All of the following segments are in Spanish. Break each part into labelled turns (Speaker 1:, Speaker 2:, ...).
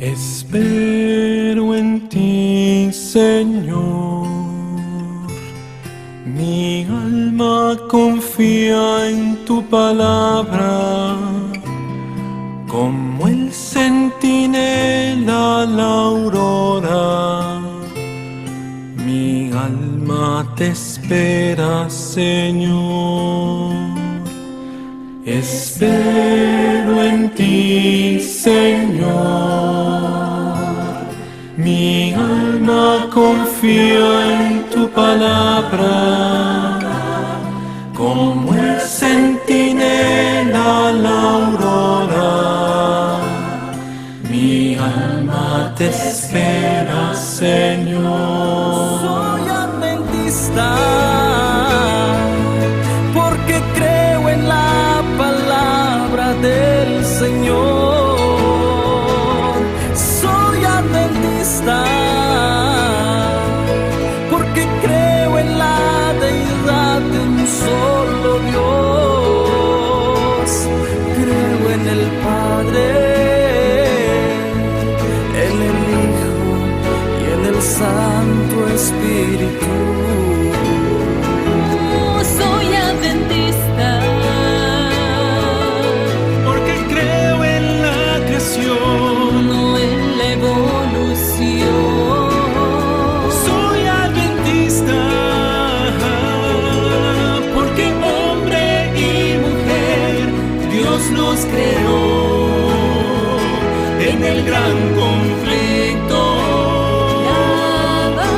Speaker 1: Espero en ti, Señor. Mi alma confía en tu palabra, como el centinela la aurora. Mi alma te espera, Señor. Espero en ti, Señor. Mi alma confía en tu palabra, como el centinela la aurora. Mi alma te espera, Señor.
Speaker 2: Soy adventista porque creo en la palabra del Señor. Soy adventista porque creo en la deidad de un solo Dios. Creo en el Padre, en el Hijo y en el Santo Espíritu.
Speaker 3: Soy adventista
Speaker 1: Porque creo en la creación,
Speaker 3: no en la evolución.
Speaker 1: soy adventista, porque hombre y mujer Dios nos creó en el gran conflicto, la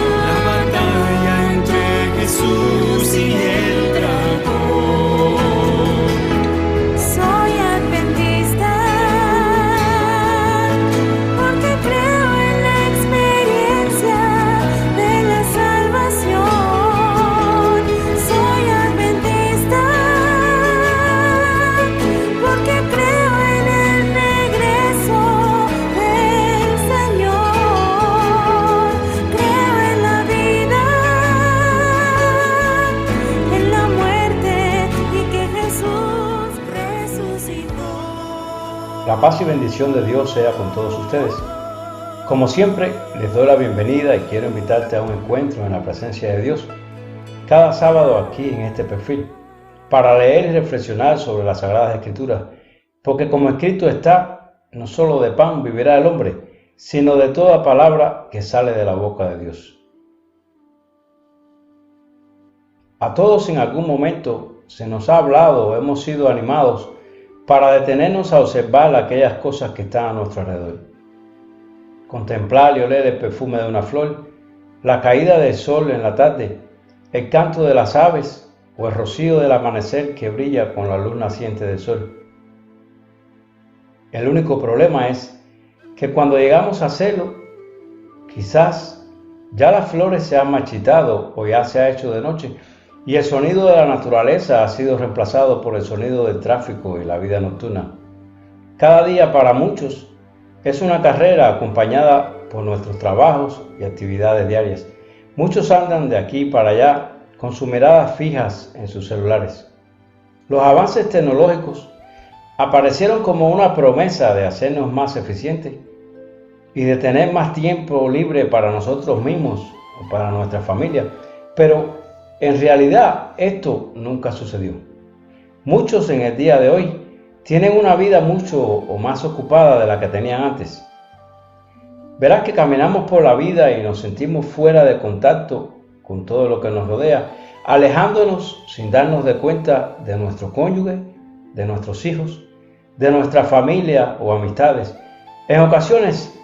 Speaker 1: batalla entre Jesús y el dragón.
Speaker 4: Soy adventista porque creo en la experiencia de la salvación. Soy adventista porque creo en el regreso del Señor. Creo en la vida, en la muerte y que Jesús resucitó.
Speaker 5: La paz y bendición de Dios sea con todos ustedes. Como siempre, les doy la bienvenida y quiero invitarte a un encuentro en la presencia de Dios cada sábado aquí en este perfil para leer y reflexionar sobre las Sagradas Escrituras, porque como escrito está, no solo de pan vivirá el hombre, sino de toda palabra que sale de la boca de Dios. A todos en algún momento se nos ha hablado o hemos sido animados para detenernos a observar aquellas cosas que están a nuestro alrededor. Contemplar y oler el perfume de una flor, la caída del sol en la tarde, el canto de las aves o el rocío del amanecer que brilla con la luz naciente del sol. El único problema es que cuando llegamos a hacerlo, quizás ya las flores se han marchitado o ya se ha hecho de noche y el sonido de la naturaleza ha sido reemplazado por el sonido del tráfico y la vida nocturna. Cada día para muchos es una carrera acompañada por nuestros trabajos y actividades diarias. Muchos andan de aquí para allá con sus miradas fijas en sus celulares. Los avances tecnológicos aparecieron como una promesa de hacernos más eficientes y de tener más tiempo libre para nosotros mismos o para nuestra familia, pero en realidad esto nunca sucedió. Muchos en el día de hoy tienen una vida mucho o más ocupada de la que tenían antes. Verás que caminamos por la vida y nos sentimos fuera de contacto con todo lo que nos rodea, alejándonos sin darnos de cuenta de nuestro cónyuge, de nuestros hijos, de nuestra familia o amistades. En ocasiones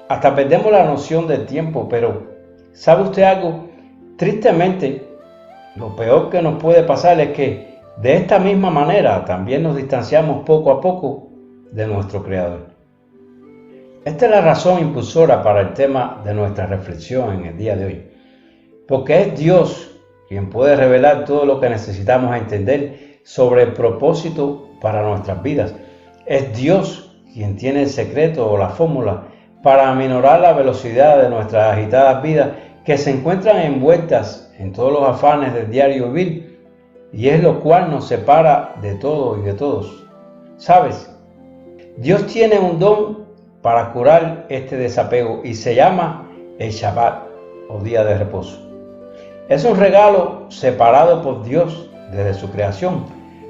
Speaker 5: hasta perdemos la noción del tiempo, pero ¿sabe usted algo? Tristemente, lo peor que nos puede pasar es que de esta misma manera también nos distanciamos poco a poco de nuestro Creador. Esta es la razón impulsora para el tema de nuestra reflexión en el día de hoy, porque es Dios quien puede revelar todo lo que necesitamos entender sobre el propósito para nuestras vidas. Es Dios quien tiene el secreto o la fórmula para aminorar la velocidad de nuestras agitadas vidas que se encuentran envueltas en todos los afanes del diario vivir, y es lo cual nos separa de todo y de todos. ¿Sabes? Dios tiene un don para curar este desapego y se llama el Shabbat o día de reposo. Es un regalo separado por Dios desde su creación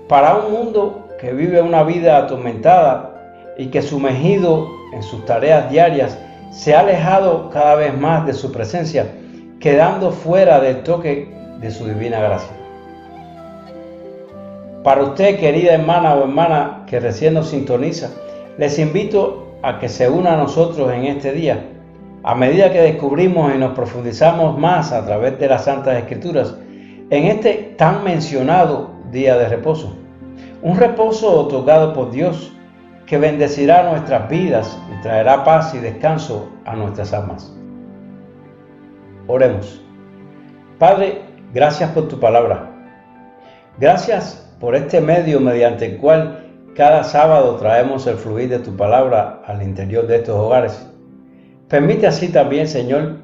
Speaker 5: para un mundo que vive una vida atormentada y que sumergido en sus tareas diarias se ha alejado cada vez más de su presencia, quedando fuera del toque de su divina gracia. Para usted, querida hermana o hermana que recién nos sintoniza, les invito a que se una a nosotros en este día, a medida que descubrimos y nos profundizamos más a través de las Santas Escrituras, en este tan mencionado día de reposo. Un reposo otorgado por Dios que bendecirá nuestras vidas y traerá paz y descanso a nuestras almas. Oremos. Padre, gracias por tu palabra. Gracias por este medio mediante el cual cada sábado traemos el fluir de tu palabra al interior de estos hogares. Permite así también, Señor,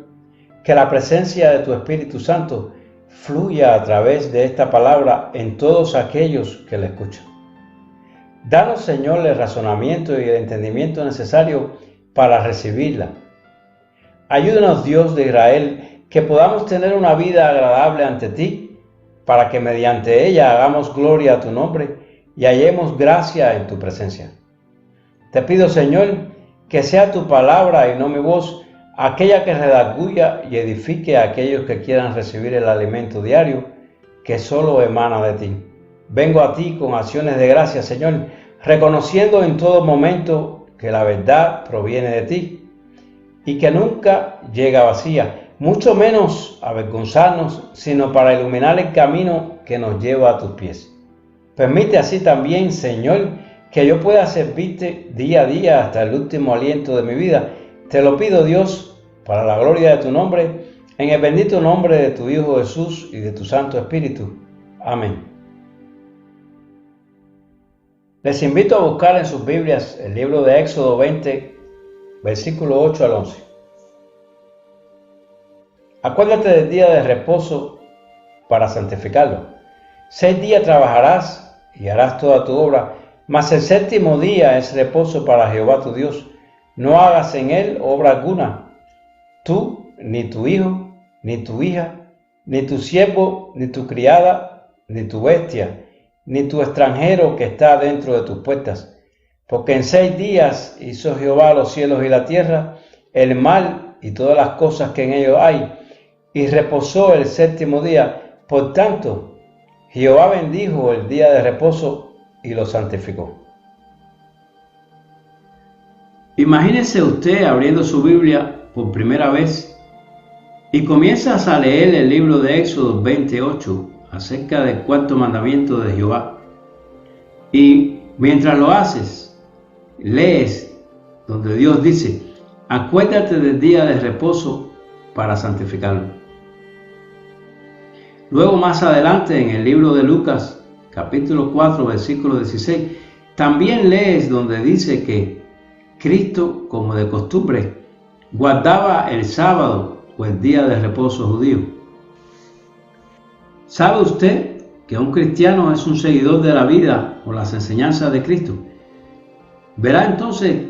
Speaker 5: que la presencia de tu Espíritu Santo fluya a través de esta palabra en todos aquellos que la escuchan. Danos, Señor, el razonamiento y el entendimiento necesario para recibirla. Ayúdanos, Dios de Israel, que podamos tener una vida agradable ante ti, para que mediante ella hagamos gloria a tu nombre y hallemos gracia en tu presencia. Te pido, Señor, que sea tu palabra y no mi voz aquella que redarguya y edifique a aquellos que quieran recibir el alimento diario que solo emana de ti. Vengo a ti con acciones de gracia, Señor, reconociendo en todo momento que la verdad proviene de ti y que nunca llega vacía, mucho menos avergonzarnos, sino para iluminar el camino que nos lleva a tus pies. Permite así también, Señor, que yo pueda servirte día a día hasta el último aliento de mi vida. Te lo pido, Dios, para la gloria de tu nombre, en el bendito nombre de tu Hijo Jesús y de tu Santo Espíritu. Amén. Les invito a buscar en sus Biblias el libro de Éxodo 20, versículo 8 al 11. Acuérdate del día de reposo para santificarlo. 6 días trabajarás y harás toda tu obra, mas el séptimo día es reposo para Jehová tu Dios. No hagas en él obra alguna, tú, ni tu hijo, ni tu hija, ni tu siervo, ni tu criada, ni tu bestia, ni tu extranjero que está dentro de tus puertas. Porque en 6 días hizo Jehová los cielos y la tierra, el mar y todas las cosas que en ellos hay, y reposó el séptimo día. Por tanto, Jehová bendijo el día de reposo y lo santificó. Imagínese usted abriendo su Biblia por primera vez y comienzas a leer el libro de Éxodo 28 acerca del cuarto mandamiento de Jehová. Y mientras lo haces, lees donde Dios dice: acuérdate del día de reposo para santificarlo. Luego, más adelante, en el libro de Lucas, capítulo 4, versículo 16, también lees donde dice que Cristo, como de costumbre, guardaba el sábado o el día de reposo judío. ¿Sabe usted que un cristiano es un seguidor de la vida o las enseñanzas de Cristo? Verá entonces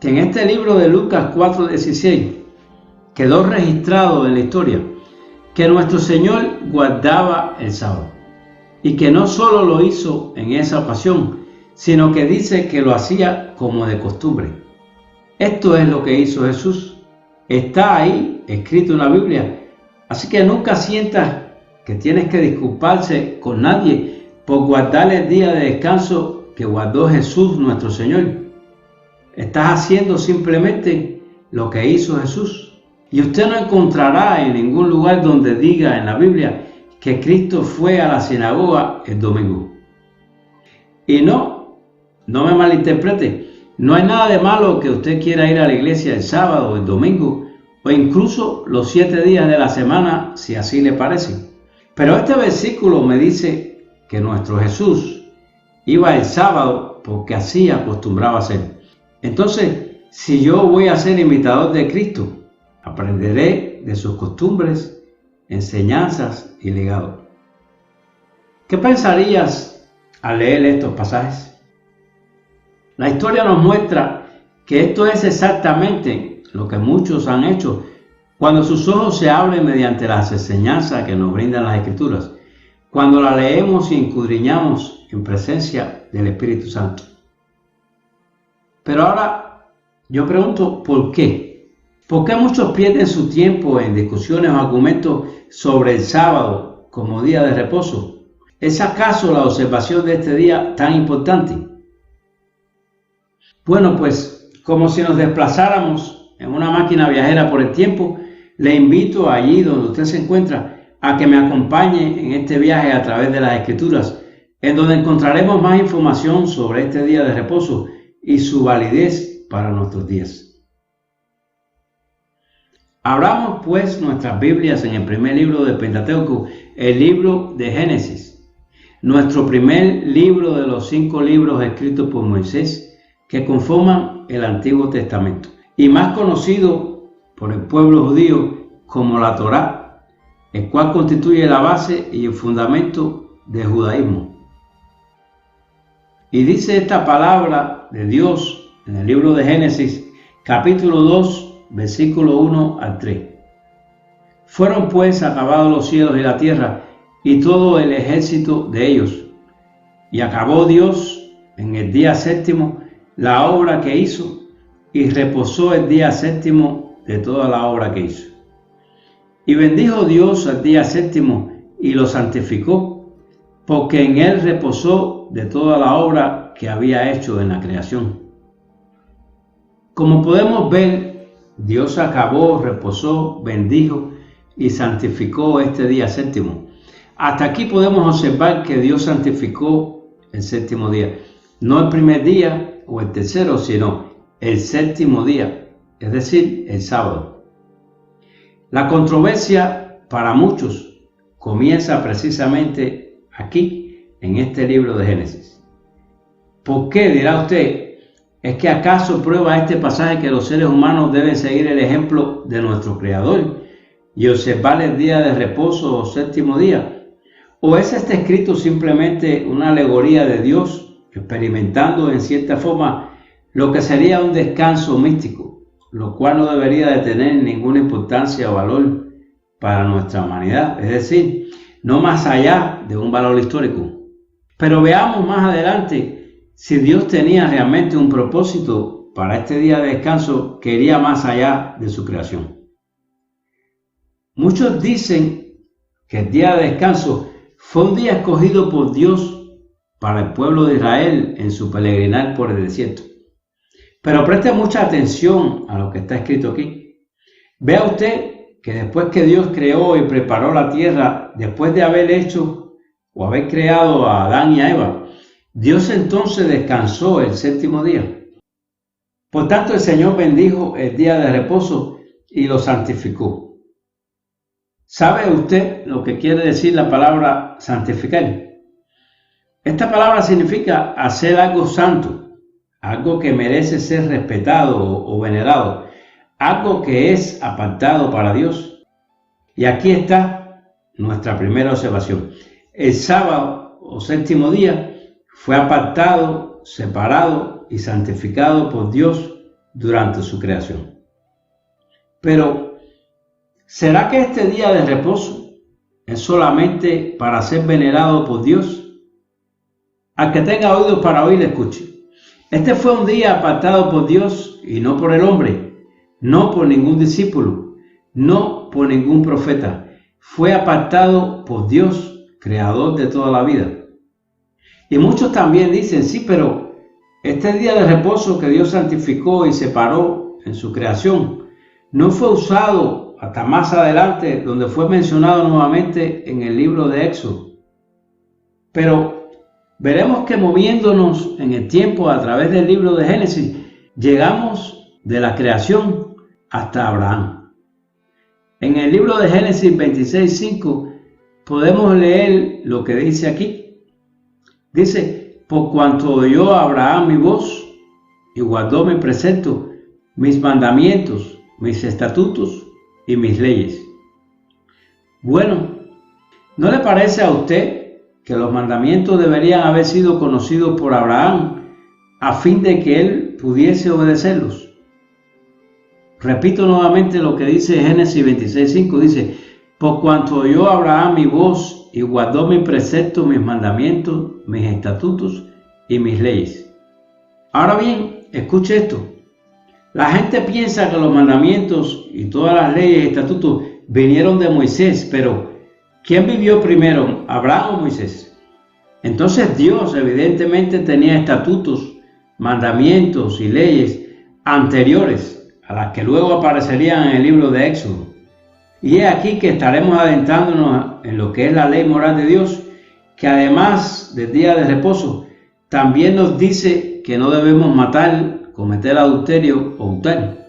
Speaker 5: que en este libro de Lucas 4:16 quedó registrado en la historia que nuestro Señor guardaba el sábado y que no solo lo hizo en esa ocasión, sino que dice que lo hacía como de costumbre. Esto es lo que hizo Jesús. Está ahí escrito en la Biblia. Así que nunca sientas que tienes que disculparse con nadie por guardar el día de descanso que guardó Jesús nuestro Señor. Estás haciendo simplemente lo que hizo Jesús. Y usted no encontrará en ningún lugar donde diga en la Biblia que Cristo fue a la sinagoga el domingo. Y no me malinterprete, no hay nada de malo que usted quiera ir a la iglesia el sábado o el domingo, o incluso los 7 días de la semana, si así le parece. Pero este versículo me dice que nuestro Jesús iba el sábado porque así acostumbraba hacer. Entonces, si yo voy a ser imitador de Cristo, aprenderé de sus costumbres, enseñanzas y legados. ¿Qué pensarías al leer estos pasajes? La historia nos muestra que esto es exactamente lo que muchos han hecho cuando sus ojos se abren mediante las enseñanzas que nos brindan las Escrituras, cuando las leemos y escudriñamos en presencia del Espíritu Santo. Pero ahora yo pregunto, ¿por qué? ¿Por qué muchos pierden su tiempo en discusiones o argumentos sobre el sábado como día de reposo? ¿Es acaso la observación de este día tan importante? Bueno, pues como si nos desplazáramos en una máquina viajera por el tiempo, le invito allí donde usted se encuentra a que me acompañe en este viaje a través de las Escrituras, en donde encontraremos más información sobre este día de reposo y su validez para nuestros días. Abramos pues nuestras Biblias en el primer libro del Pentateuco, el libro de Génesis, nuestro primer libro de los 5 libros escritos por Moisés que conforman el Antiguo Testamento, y más conocido por el pueblo judío como la Torá, el cual constituye la base y el fundamento del judaísmo. Y dice esta palabra de Dios en el libro de Génesis, capítulo 2, versículo 1 al 3. Fueron pues acabados los cielos y la tierra, y todo el ejército de ellos. Y acabó Dios en el día séptimo la obra que hizo, y reposó el día séptimo de toda la obra que hizo. Y bendijo Dios el día séptimo, y lo santificó, porque en él reposó de toda la obra que había hecho en la creación. Como podemos ver, Dios acabó, reposó, bendijo y santificó este día séptimo. Hasta aquí podemos observar que Dios santificó el séptimo día. No el primer día o el tercero, sino el séptimo día, es decir, el sábado. La controversia para muchos comienza precisamente aquí, en este libro de Génesis. ¿Por qué, dirá usted? ¿Es que acaso prueba este pasaje que los seres humanos deben seguir el ejemplo de nuestro Creador y observar el día de reposo o séptimo día? ¿O es este escrito simplemente una alegoría de Dios experimentando en cierta forma lo que sería un descanso místico, lo cual no debería de tener ninguna importancia o valor para nuestra humanidad, es decir, no más allá de un valor histórico? Pero veamos más adelante si Dios tenía realmente un propósito para este día de descanso que iría más allá de su creación. Muchos dicen que el día de descanso fue un día escogido por Dios para el pueblo de Israel en su peregrinar por el desierto. Pero preste mucha atención a lo que está escrito aquí. Vea usted que después que Dios creó y preparó la tierra, después de haber hecho o haber creado a Adán y a Eva, Dios entonces descansó el séptimo día. Por tanto, el Señor bendijo el día de reposo y lo santificó. ¿Sabe usted lo que quiere decir la palabra santificar? Esta palabra significa hacer algo santo, algo que merece ser respetado o venerado, algo que es apartado para Dios. Y aquí está nuestra primera observación. El sábado o séptimo día fue apartado, separado y santificado por Dios durante su creación. Pero, ¿será que este día de reposo es solamente para ser venerado por Dios? Al que tenga oídos para oír, escuche. Este fue un día apartado por Dios y no por el hombre, no por ningún discípulo, no por ningún profeta. Fue apartado por Dios, creador de toda la vida. Y muchos también dicen, sí, pero este día de reposo que Dios santificó y separó en su creación no fue usado hasta más adelante, donde fue mencionado nuevamente en el libro de Éxodo. Pero veremos que moviéndonos en el tiempo a través del libro de Génesis, llegamos de la creación hasta Abraham. En el libro de Génesis 26:5 podemos leer lo que dice aquí. Dice, por cuanto oyó Abraham mi voz y guardó mi precepto, mis mandamientos, mis estatutos y mis leyes. Bueno, ¿no le parece a usted que los mandamientos deberían haber sido conocidos por Abraham a fin de que él pudiese obedecerlos? Repito nuevamente lo que dice Génesis 26:5, dice: por cuanto oyó Abraham mi voz y guardó mis preceptos, mis mandamientos, mis estatutos y mis leyes. Ahora bien, escuche esto. La gente piensa que los mandamientos y todas las leyes y estatutos vinieron de Moisés, pero ¿quién vivió primero, Abraham o Moisés? Entonces Dios evidentemente tenía estatutos, mandamientos y leyes anteriores a las que luego aparecerían en el libro de Éxodo. Y es aquí que estaremos adentrándonos en lo que es la ley moral de Dios, que además del día de reposo, también nos dice que no debemos matar, cometer adulterio o hurtar.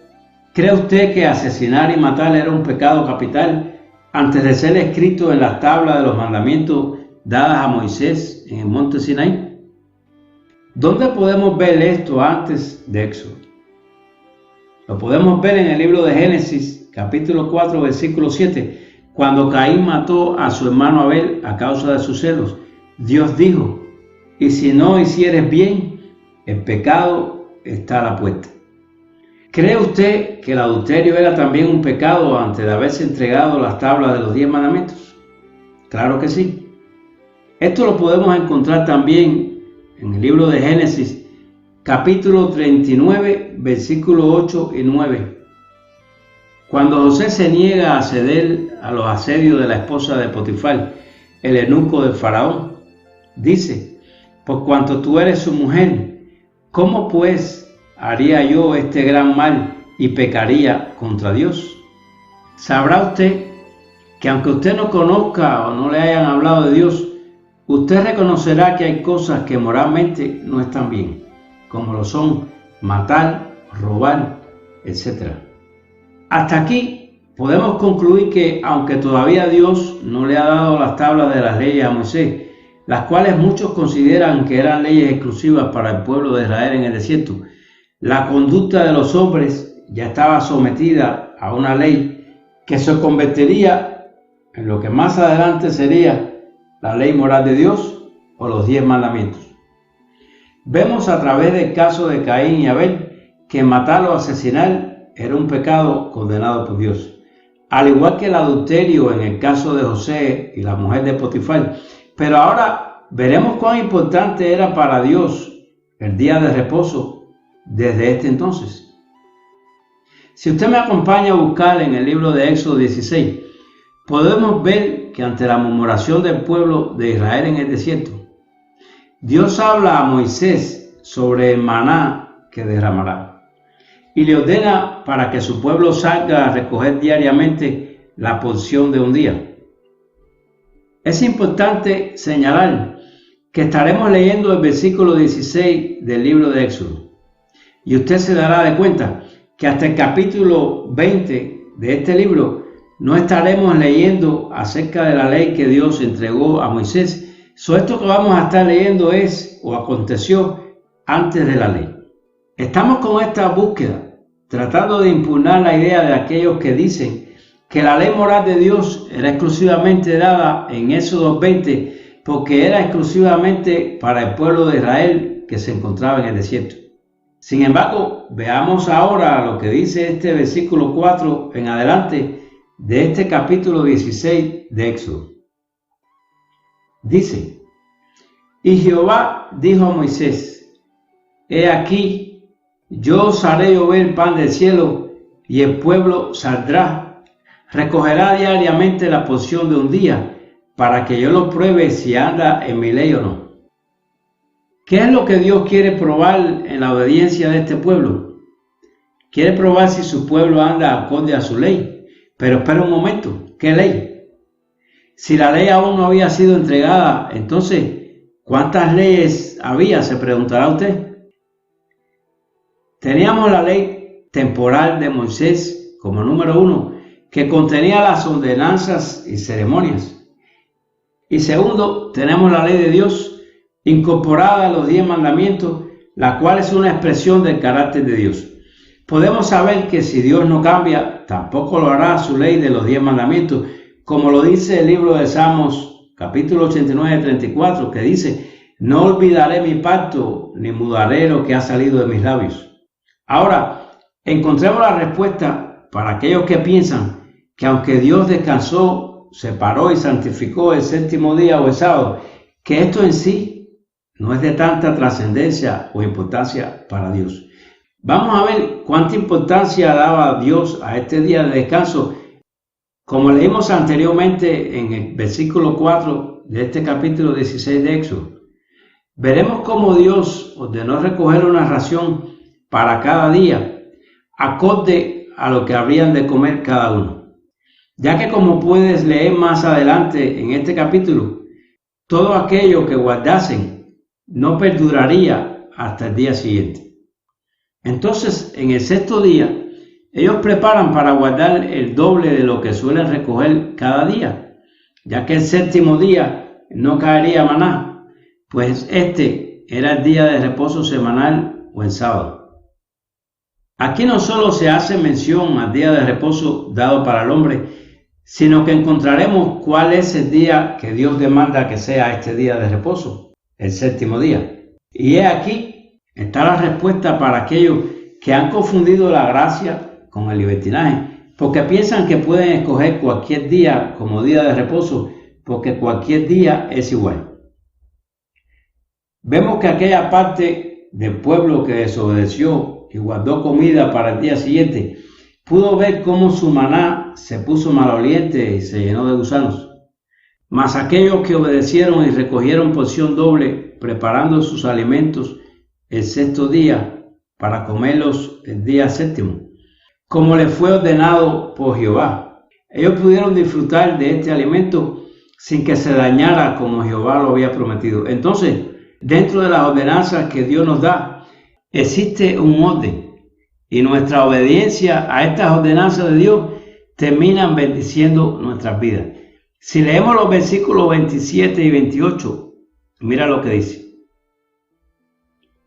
Speaker 5: ¿Cree usted que asesinar y matar era un pecado capital antes de ser escrito en las tablas de los mandamientos dadas a Moisés en el monte Sinaí? ¿Dónde podemos ver esto antes de Éxodo? Lo podemos ver en el libro de Génesis, capítulo 4, versículo 7, cuando Caín mató a su hermano Abel a causa de sus celos. Dios dijo: y si no hicieres bien, el pecado está a la puerta. ¿Cree usted que el adulterio era también un pecado antes de haberse entregado las tablas de los 10 mandamientos? Claro que sí. Esto lo podemos encontrar también en el libro de Génesis, capítulo 39, versículos 8 y 9. Cuando José se niega a ceder a los asedios de la esposa de Potifar, el eunuco de Faraón, dice: por cuanto tú eres su mujer, ¿cómo pues haría yo este gran mal y pecaría contra Dios? Sabrá usted que aunque usted no conozca o no le hayan hablado de Dios, usted reconocerá que hay cosas que moralmente no están bien, como lo son matar, robar, etc. Hasta aquí podemos concluir que aunque todavía Dios no le ha dado las tablas de las leyes a Moisés, las cuales muchos consideran que eran leyes exclusivas para el pueblo de Israel en el desierto, la conducta de los hombres ya estaba sometida a una ley que se convertiría en lo que más adelante sería la ley moral de Dios o los 10 mandamientos. Vemos a través del caso de Caín y Abel que matar o asesinar era un pecado condenado por Dios, al igual que el adulterio en el caso de José y la mujer de Potifar. Pero ahora veremos cuán importante era para Dios el día de reposo desde este entonces. Si usted me acompaña a buscar en el libro de Éxodo 16, podemos ver que ante la murmuración del pueblo de Israel en el desierto, Dios habla a Moisés sobre el maná que derramará y le ordena para que su pueblo salga a recoger diariamente la porción de un día. Es importante señalar que estaremos leyendo el versículo 16 del libro de Éxodo, y usted se dará de cuenta que hasta el capítulo 20 de este libro no estaremos leyendo acerca de la ley que Dios entregó a Moisés. Esto que vamos a estar leyendo es o aconteció antes de la ley. Estamos con esta búsqueda tratando de impugnar la idea de aquellos que dicen que la ley moral de Dios era exclusivamente dada en Éxodo 20 porque era exclusivamente para el pueblo de Israel que se encontraba en el desierto. Sin embargo, veamos ahora lo que dice este versículo 4 en adelante de este capítulo 16 de Éxodo. Dice: y Jehová dijo a Moisés: he aquí, yo os haré llover pan del cielo, y el pueblo saldrá, recogerá diariamente la porción de un día, para que yo lo pruebe si anda en mi ley o no. ¿Qué es lo que Dios quiere probar en la obediencia de este pueblo? Quiere probar si su pueblo anda acorde a su ley. Pero espera un momento, ¿qué ley? Si la ley aún no había sido entregada, entonces, ¿cuántas leyes había? Se preguntará usted. Teníamos la ley temporal de Moisés como número 1, que contenía las ordenanzas y ceremonias. Y segundo, tenemos la ley de Dios, incorporada a los 10 mandamientos, la cual es una expresión del carácter de Dios. podemos saber que si Dios no cambia, tampoco lo hará su ley de los 10 mandamientos, como lo dice el libro de Salmos, capítulo 89, 34, que dice: no olvidaré mi pacto, ni mudaré lo que ha salido de mis labios. Ahora, encontremos la respuesta para aquellos que piensan que aunque Dios descansó, separó y santificó el séptimo día o el sábado, que esto en sí no es de tanta trascendencia o importancia para Dios. Vamos a ver cuánta importancia daba Dios a este día de descanso. Como leímos anteriormente en el versículo 4 de este capítulo 16 de Éxodo, veremos cómo Dios ordenó recoger una ración para cada día, acorde a lo que habrían de comer cada uno. Ya que, como puedes leer más adelante en este capítulo, todo aquello que guardasen no perduraría hasta el día siguiente. Entonces, en el sexto día, ellos preparan para guardar el doble de lo que suelen recoger cada día, ya que el séptimo día no caería maná, pues este era el día de reposo semanal o el sábado. Aquí no solo se hace mención al día de reposo dado para el hombre, sino que encontraremos cuál es el día que Dios demanda que sea este día de reposo, el séptimo día. Y he aquí está la respuesta para aquellos que han confundido la gracia con el libertinaje, porque piensan que pueden escoger cualquier día como día de reposo, porque cualquier día es igual. Vemos que aquella parte del pueblo que desobedeció y guardó comida para el día siguiente, pudo ver cómo su maná se puso maloliente y se llenó de gusanos. Mas aquellos que obedecieron y recogieron porción doble, preparando sus alimentos el sexto día para comerlos el día séptimo, como les fue ordenado por Jehová. Ellos pudieron disfrutar de este alimento sin que se dañara como Jehová lo había prometido. Entonces, dentro de las ordenanzas que Dios nos da, existe un orden, y nuestra obediencia a estas ordenanzas de Dios terminan bendiciendo nuestras vidas. Si leemos los versículos 27 y 28, mira lo que dice.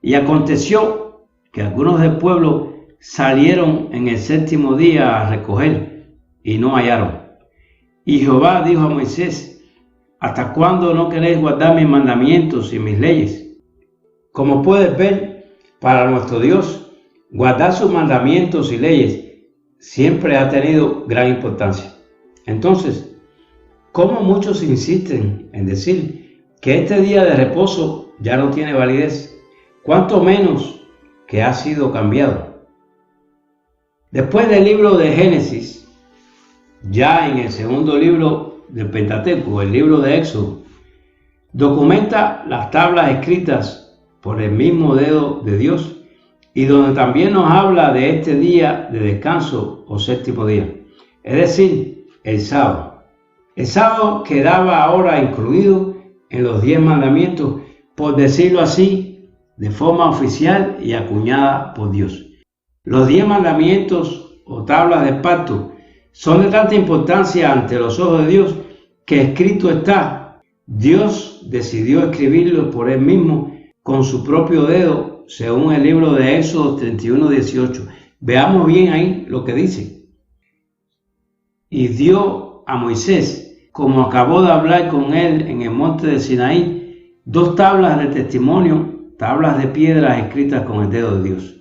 Speaker 5: Y aconteció que algunos del pueblo salieron en el séptimo día a recoger y no hallaron. Y Jehová dijo a Moisés: ¿hasta cuándo no queréis guardar mis mandamientos y mis leyes? Como puedes ver, para nuestro Dios, guardar sus mandamientos y leyes siempre ha tenido gran importancia. Entonces, ¿cómo muchos insisten en decir que este día de reposo ya no tiene validez? Cuanto menos que ha sido cambiado. Después del libro de Génesis, ya en el segundo libro del Pentateuco, el libro de Éxodo, documenta las tablas escritas por el mismo dedo de Dios, y donde también nos habla de este día de descanso o séptimo día, es decir, el sábado. El sábado quedaba ahora incluido en los 10 mandamientos, por decirlo así, de forma oficial y acuñada por Dios. Los 10 mandamientos o tablas de pacto son de tanta importancia ante los ojos de Dios que escrito está. Dios decidió escribirlo por él mismo con su propio dedo, según el libro de Éxodo 31:18. Veamos bien ahí lo que dice. Y dio a Moisés, como acabó de hablar con él en el monte de Sinaí, 2 tablas de testimonio, tablas de piedras escritas con el dedo de Dios.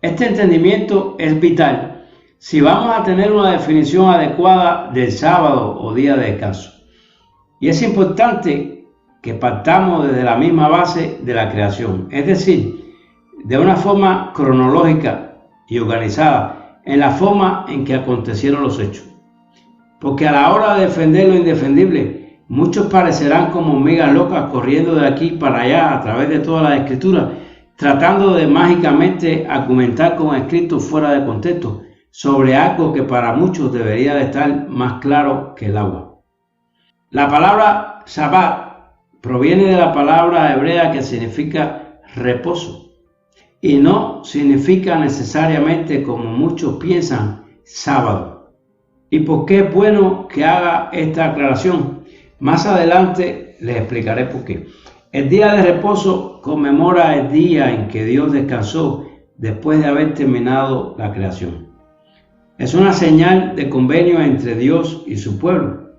Speaker 5: Este entendimiento es vital si vamos a tener una definición adecuada del sábado o día de descanso. Y es importante que partamos desde la misma base de la creación, es decir, de una forma cronológica y organizada en la forma en que acontecieron los hechos. Porque a la hora de defender lo indefendible, muchos parecerán como hormigas locas corriendo de aquí para allá a través de toda la escritura, tratando de mágicamente argumentar con escritos fuera de contexto sobre algo que para muchos debería de estar más claro que el agua. La palabra Shabbat proviene de la palabra hebrea que significa reposo y no significa necesariamente, como muchos piensan, sábado. ¿Y por qué es bueno que haga esta aclaración? Más adelante les explicaré por qué. El día de reposo conmemora el día en que Dios descansó después de haber terminado la creación. Es una señal de convenio entre Dios y su pueblo.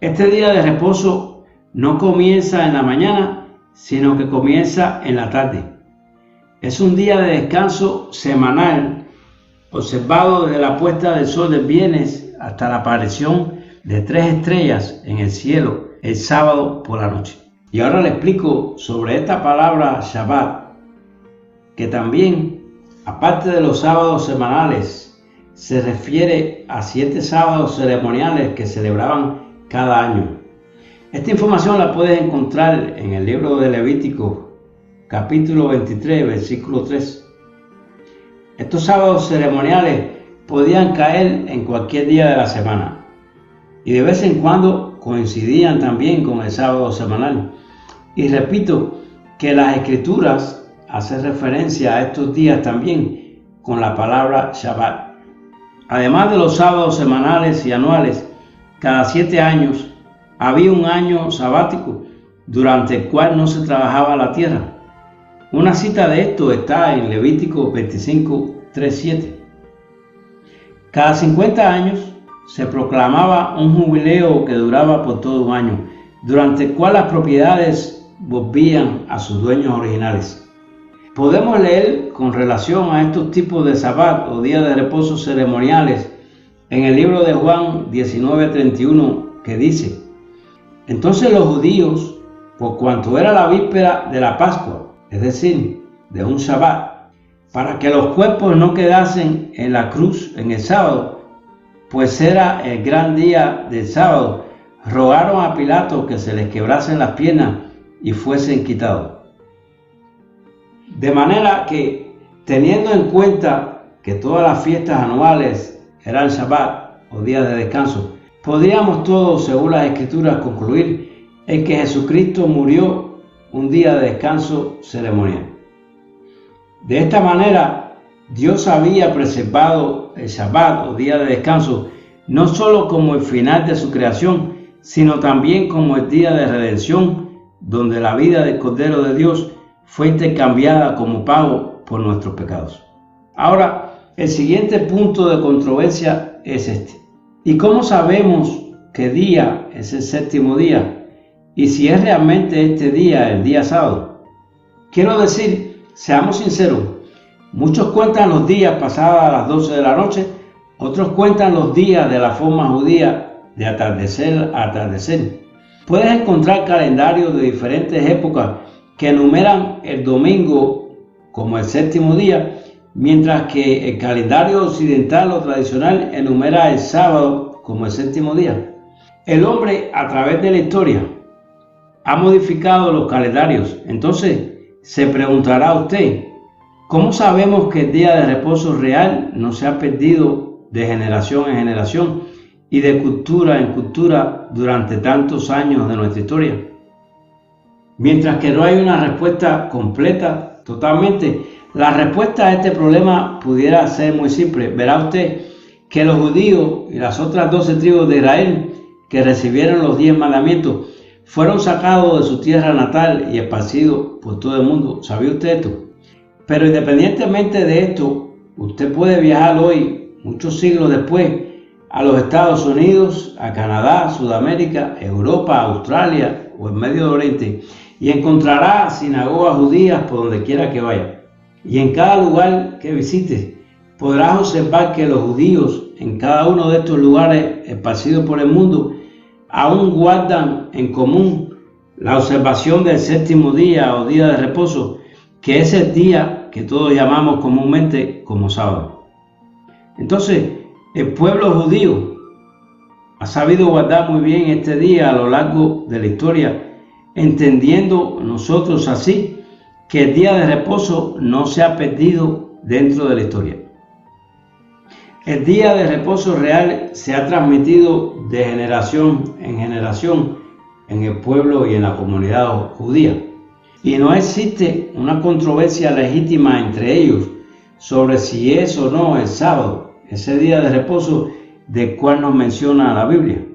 Speaker 5: Este día de reposo no comienza en la mañana, sino que comienza en la tarde. Es un día de descanso semanal, observado desde la puesta del sol del viernes hasta la aparición de 3 estrellas en el cielo el sábado por la noche. Y ahora le explico sobre esta palabra Shabbat, que también, aparte de los sábados semanales, se refiere a 7 sábados ceremoniales que celebraban cada año. Esta información la puedes encontrar en el libro de Levítico, capítulo 23, versículo 3. Estos sábados ceremoniales podían caer en cualquier día de la semana y de vez en cuando coincidían también con el sábado semanal. Y repito que las escrituras hacen referencia a estos días también con la palabra Shabbat. Además de los sábados semanales y anuales, cada 7 años había un año sabático durante el cual no se trabajaba la tierra. Una cita de esto está en Levítico 25, 3-7. Cada 50 años se proclamaba un jubileo que duraba por todo un año, durante el cual las propiedades volvían a sus dueños originales. Podemos leer con relación a estos tipos de sabbat o días de reposo ceremoniales en el libro de Juan 19:31, que dice: entonces los judíos, por cuanto era la víspera de la Pascua, es decir, de un Shabbat, para que los cuerpos no quedasen en la cruz en el sábado, pues era el gran día del sábado, rogaron a Pilato que se les quebrasen las piernas y fuesen quitados. De manera que, teniendo en cuenta que todas las fiestas anuales eran Shabbat o días de descanso, podríamos todos, según las Escrituras, concluir en que Jesucristo murió un día de descanso ceremonial. De esta manera, Dios había preservado el Shabbat o día de descanso no solo como el final de su creación, sino también como el día de redención, donde la vida del Cordero de Dios fue intercambiada como pago por nuestros pecados. Ahora, el siguiente punto de controversia es este: ¿y cómo sabemos qué día es el séptimo día? Y si es realmente este día el día sábado. Quiero decir, seamos sinceros, muchos cuentan los días pasadas las 12 de la noche, otros cuentan los días de la forma judía de atardecer a atardecer. Puedes encontrar calendarios de diferentes épocas que enumeran el domingo como el séptimo día, mientras que el calendario occidental o tradicional enumera el sábado como el séptimo día. El hombre, a través de la historia, ha modificado los calendarios. Entonces, se preguntará usted, ¿cómo sabemos que el día de reposo real no se ha perdido de generación en generación y de cultura en cultura durante tantos años de nuestra historia? Mientras que no hay una respuesta completa, totalmente, la respuesta a este problema pudiera ser muy simple. Verá usted que los judíos y las otras 12 tribus de Israel que recibieron los 10 mandamientos fueron sacados de su tierra natal y esparcidos por todo el mundo. ¿Sabía usted esto? Pero independientemente de esto, usted puede viajar hoy, muchos siglos después, a los Estados Unidos, a Canadá, Sudamérica, Europa, Australia o el Medio Oriente, y encontrará sinagogas judías por donde quiera que vaya. Y en cada lugar que visite, podrás observar que los judíos en cada uno de estos lugares esparcidos por el mundo aún guardan en común la observación del séptimo día o día de reposo, que es el día que todos llamamos comúnmente como sábado. Entonces, el pueblo judío ha sabido guardar muy bien este día a lo largo de la historia, entendiendo nosotros así que el día de reposo no se ha perdido dentro de la historia. El día de reposo real se ha transmitido de generación en el pueblo y en la comunidad judía. Y no existe una controversia legítima entre ellos sobre si es o no el sábado, ese día de reposo del cual nos menciona la Biblia.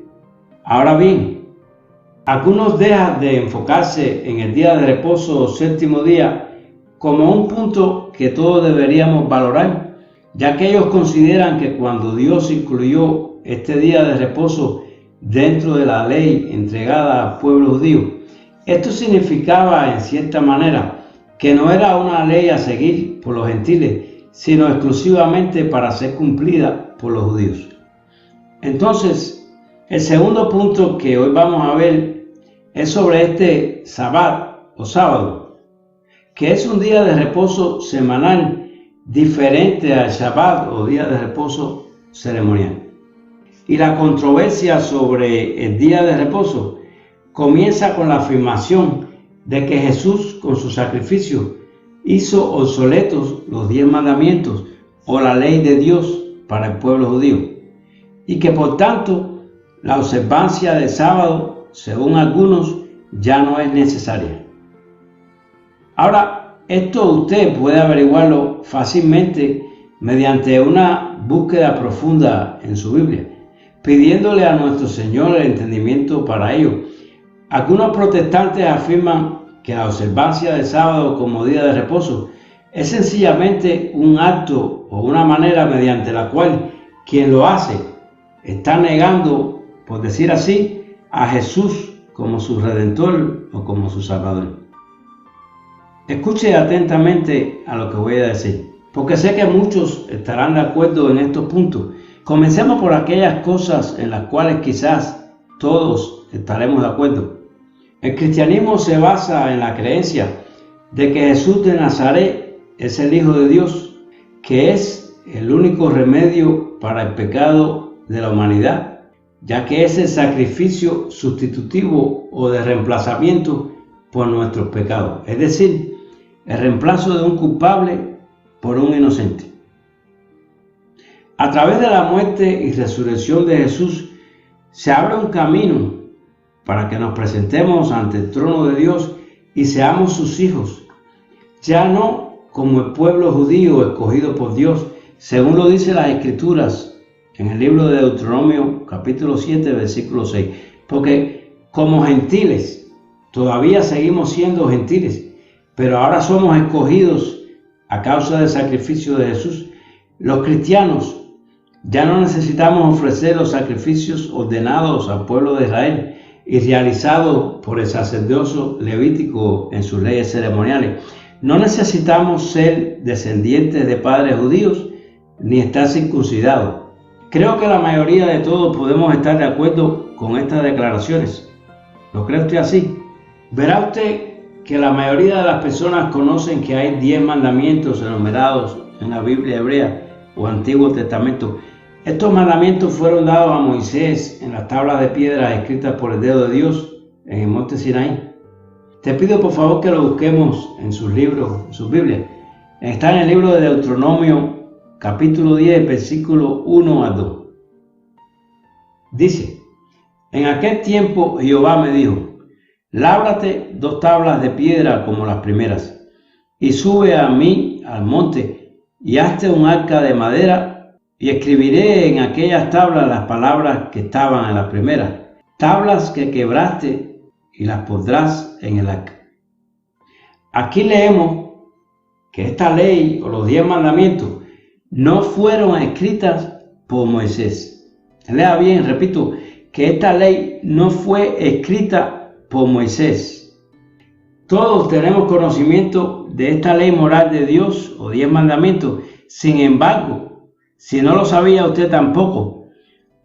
Speaker 5: Ahora bien, algunos dejan de enfocarse en el día de reposo o séptimo día como un punto que todos deberíamos valorar, ya que ellos consideran que cuando Dios incluyó este día de reposo dentro de la ley entregada al pueblo judío, esto significaba en cierta manera que no era una ley a seguir por los gentiles, sino exclusivamente para ser cumplida por los judíos. Entonces, el segundo punto que hoy vamos a ver es sobre este Sabbat o sábado, que es un día de reposo semanal diferente al Shabbat o día de reposo ceremonial. Y la controversia sobre el día de reposo comienza con la afirmación de que Jesús, con su sacrificio, hizo obsoletos los 10 mandamientos o la ley de Dios para el pueblo judío, y que por tanto la observancia del sábado, según algunos, ya no es necesaria. Ahora, esto usted puede averiguarlo fácilmente mediante una búsqueda profunda en su Biblia, pidiéndole a nuestro Señor el entendimiento para ello. Algunos protestantes afirman que la observancia del sábado como día de reposo es sencillamente un acto o una manera mediante la cual quien lo hace está negando, por decir así, a Jesús como su Redentor o como su Salvador. Escuche atentamente a lo que voy a decir, porque sé que muchos estarán de acuerdo en estos puntos. Comencemos por aquellas cosas en las cuales quizás todos estaremos de acuerdo. El cristianismo se basa en la creencia de que Jesús de Nazaret es el Hijo de Dios, que es el único remedio para el pecado de la humanidad, ya que es el sacrificio sustitutivo o de reemplazamiento por nuestros pecados, es decir, el reemplazo de un culpable por un inocente. A través de la muerte y resurrección de Jesús se abre un camino para que nos presentemos ante el trono de Dios y seamos sus hijos, ya no como el pueblo judío escogido por Dios, según lo dicen las Escrituras en el libro de Deuteronomio capítulo 7 versículo 6, porque como gentiles todavía seguimos siendo gentiles, pero ahora somos escogidos a causa del sacrificio de Jesús. Los cristianos ya no necesitamos ofrecer los sacrificios ordenados al pueblo de Israel y realizados por el sacerdocio levítico en sus leyes ceremoniales. No necesitamos ser descendientes de padres judíos ni estar circuncidados. Creo que la mayoría de todos podemos estar de acuerdo con estas declaraciones. ¿Lo cree usted así? Verá usted que la mayoría de las personas conocen que hay 10 mandamientos enumerados en la Biblia hebrea o Antiguo Testamento. Estos mandamientos fueron dados a Moisés en las tablas de piedra escritas por el dedo de Dios en el monte Sinaí. Te pido por favor que lo busquemos en sus libros, en sus Biblias. Está en el libro de Deuteronomio, capítulo 10, versículo 1 al 2. Dice: en aquel tiempo Jehová me dijo: lábrate 2 tablas de piedra como las primeras, y sube a mí al monte, y hazte un arca de madera, y escribiré en aquellas tablas las palabras que estaban en las primeras, tablas que quebraste, y las pondrás en el arca. Aquí leemos que esta ley o los 10 mandamientos no fueron escritas por Moisés. Lea bien, repito, que esta ley no fue escrita por Moisés. Todos tenemos conocimiento de esta ley moral de Dios o 10 mandamientos. Sin embargo, si no lo sabía usted tampoco,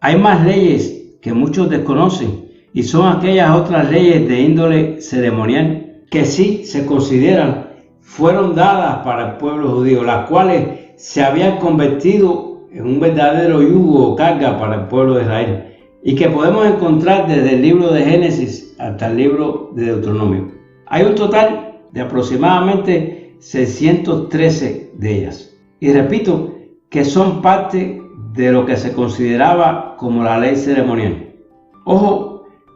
Speaker 5: hay más leyes que muchos desconocen, y son aquellas otras leyes de índole ceremonial que sí se consideran fueron dadas para el pueblo judío, las cuales se habían convertido en un verdadero yugo o carga para el pueblo de Israel, y que podemos encontrar desde el libro de Génesis hasta el libro de Deuteronomio. Hay un total de aproximadamente 613 de ellas, y repito que son parte de lo que se consideraba como la ley ceremonial. Ojo,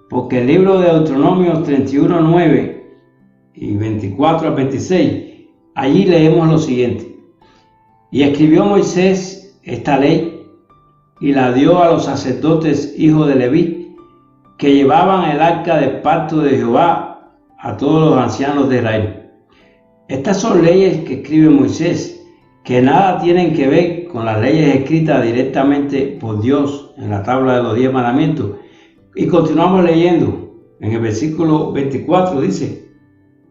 Speaker 5: porque el libro de Deuteronomio 31:9 y 24 al 26, allí leemos lo siguiente: y escribió Moisés esta ley y la dio a los sacerdotes hijos de Leví, que llevaban el arca del pacto de Jehová, a todos los ancianos de Israel. Estas son leyes que escribe Moisés, que nada tienen que ver con las leyes escritas directamente por Dios en la tabla de los 10 mandamientos. Y continuamos leyendo. En el versículo 24 dice: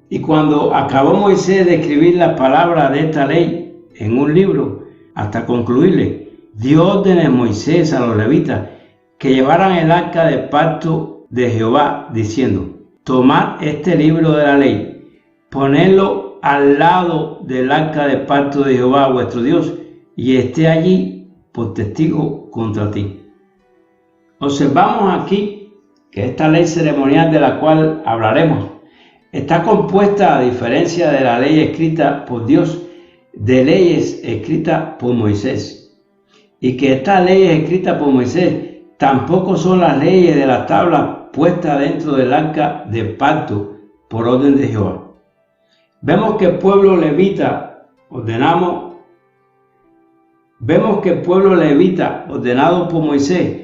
Speaker 5: y cuando acabó Moisés de escribir las palabras de esta ley en un libro, hasta concluirle, dio órdenes Moisés a los levitas que llevaran el arca del pacto de Jehová, diciendo: tomad este libro de la ley, ponedlo al lado del arca del pacto de Jehová vuestro Dios, y esté allí por testigo contra ti. Observamos aquí que esta ley ceremonial de la cual hablaremos está compuesta, a diferencia de la ley escrita por Dios, de leyes escritas por Moisés, y que estas leyes escritas por Moisés tampoco son las leyes de las tablas puestas dentro del arca del pacto por orden de Jehová. Vemos que el pueblo levita ordenado por Moisés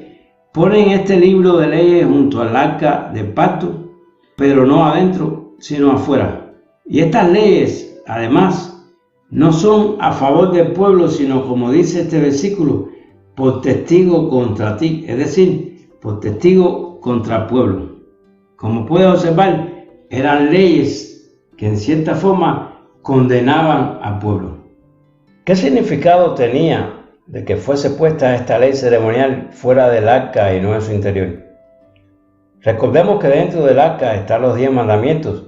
Speaker 5: ponen este libro de leyes junto al arca del pacto, pero no adentro, sino afuera. Y estas leyes, además, no son a favor del pueblo, sino, como dice este versículo, por testigo contra ti, es decir, por testigo contra el pueblo. Como puedes observar, eran leyes que en cierta forma condenaban al pueblo. ¿Qué significado tenía de que fuese puesta esta ley ceremonial fuera del arca y no en su interior? Recordemos que dentro del arca están los 10 mandamientos,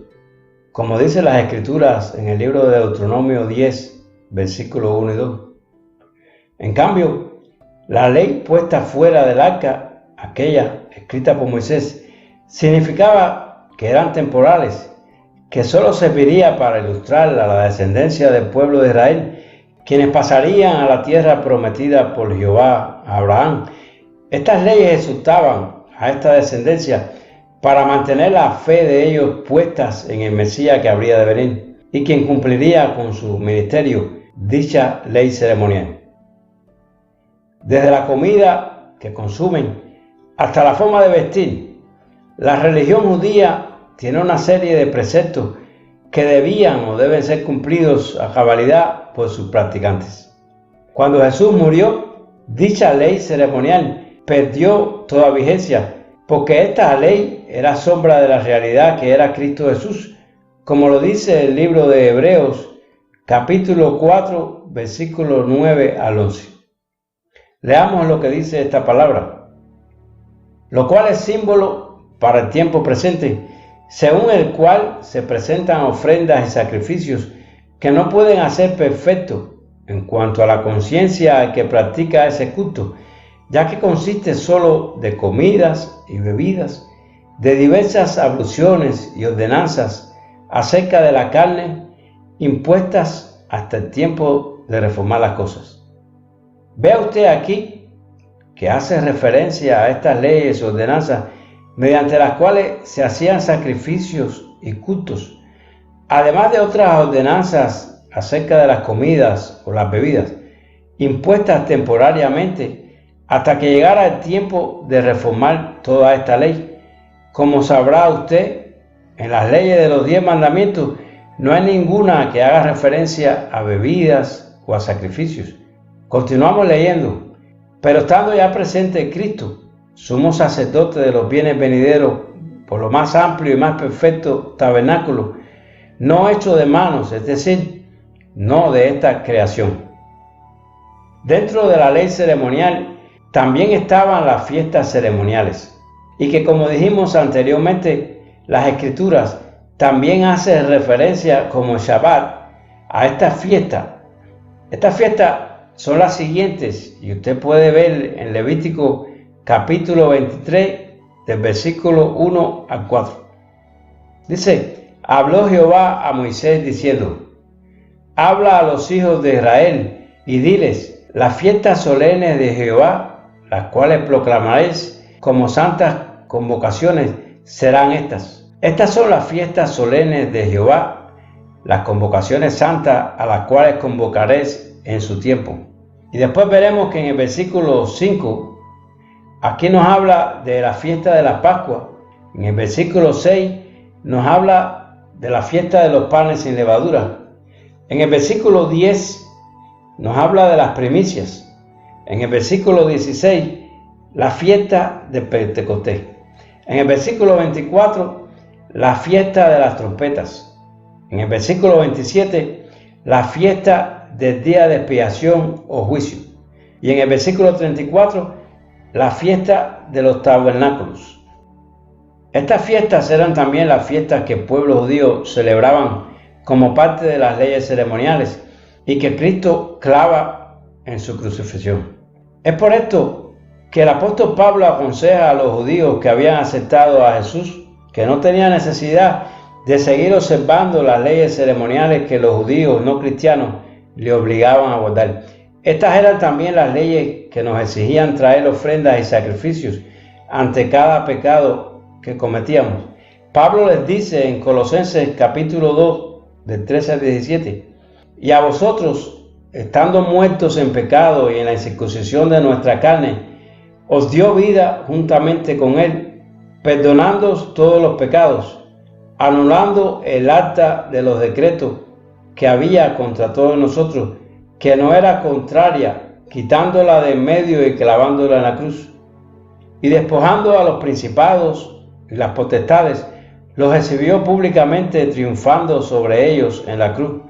Speaker 5: como dicen las Escrituras en el libro de Deuteronomio 10, versículos 1 y 2. En cambio, la ley puesta fuera del arca, aquella escrita por Moisés, significaba que eran temporales, que solo serviría para ilustrar a la descendencia del pueblo de Israel, quienes pasarían a la tierra prometida por Jehová a Abraham. Estas leyes exhortaban a esta descendencia para mantener la fe de ellos puestas en el Mesías que habría de venir y quien cumpliría con su ministerio dicha ley ceremonial. Desde la comida que consumen hasta la forma de vestir, la religión judía tiene una serie de preceptos que debían o deben ser cumplidos a cabalidad por sus practicantes. Cuando Jesús murió, dicha ley ceremonial perdió toda vigencia, porque esta ley era sombra de la realidad que era Cristo Jesús, como lo dice el libro de Hebreos, capítulo 4, versículos 9 al 11. Leamos lo que dice esta palabra, lo cual es símbolo para el tiempo presente, según el cual se presentan ofrendas y sacrificios que no pueden hacer perfecto en cuanto a la conciencia que practica ese culto, ya que consiste solo de comidas y bebidas, de diversas abluciones y ordenanzas acerca de la carne, impuestas hasta el tiempo de reformar las cosas. Vea usted aquí que hace referencia a estas leyes y ordenanzas mediante las cuales se hacían sacrificios y cultos, además de otras ordenanzas acerca de las comidas o las bebidas, impuestas temporariamente hasta que llegara el tiempo de reformar toda esta ley. Como sabrá usted, en las leyes de los 10 mandamientos no hay ninguna que haga referencia a bebidas o a sacrificios. Continuamos leyendo. Pero estando ya presente Cristo, sumo sacerdote de los bienes venideros, por lo más amplio y más perfecto tabernáculo, no hecho de manos, es decir, no de esta creación. Dentro de la ley ceremonial también estaban las fiestas ceremoniales, y que, como dijimos anteriormente, las Escrituras también hacen referencia como Shabbat a estas fiestas. Estas fiestas son las siguientes, y usted puede ver en Levítico capítulo 23, del versículo 1 al 4. Dice: habló Jehová a Moisés diciendo: habla a los hijos de Israel y diles: las fiestas solemnes de Jehová, las cuales proclamaréis como santas convocaciones, serán estas. Estas son las fiestas solemnes de Jehová, las convocaciones santas a las cuales convocaréis en su tiempo. Y después veremos que en el versículo 5, aquí nos habla de la fiesta de la Pascua. En el versículo 6 nos habla de la fiesta de los panes sin levadura. En el versículo 10 nos habla de las primicias. En el versículo 16, la fiesta de Pentecostés. En el versículo 24, la fiesta de las trompetas. En el versículo 27, la fiesta del día de expiación o juicio. Y en el versículo 34, la fiesta de los tabernáculos. Estas fiestas eran también las fiestas que el pueblo judío celebraban como parte de las leyes ceremoniales y que Cristo clava en su crucifixión. Es por esto que el apóstol Pablo aconseja a los judíos que habían aceptado a Jesús que no tenían necesidad de seguir observando las leyes ceremoniales que los judíos no cristianos le obligaban a guardar. Estas eran también las leyes que nos exigían traer ofrendas y sacrificios ante cada pecado que cometíamos. Pablo les dice en Colosenses capítulo 2, del 13 al 17, y a vosotros, estando muertos en pecado y en la incircuncisión de nuestra carne, os dio vida juntamente con él, perdonándoos todos los pecados, anulando el acta de los decretos que había contra todos nosotros, que no era contraria, quitándola de en medio y clavándola en la cruz, y despojando a los principados y las potestades, los recibió públicamente, triunfando sobre ellos en la cruz.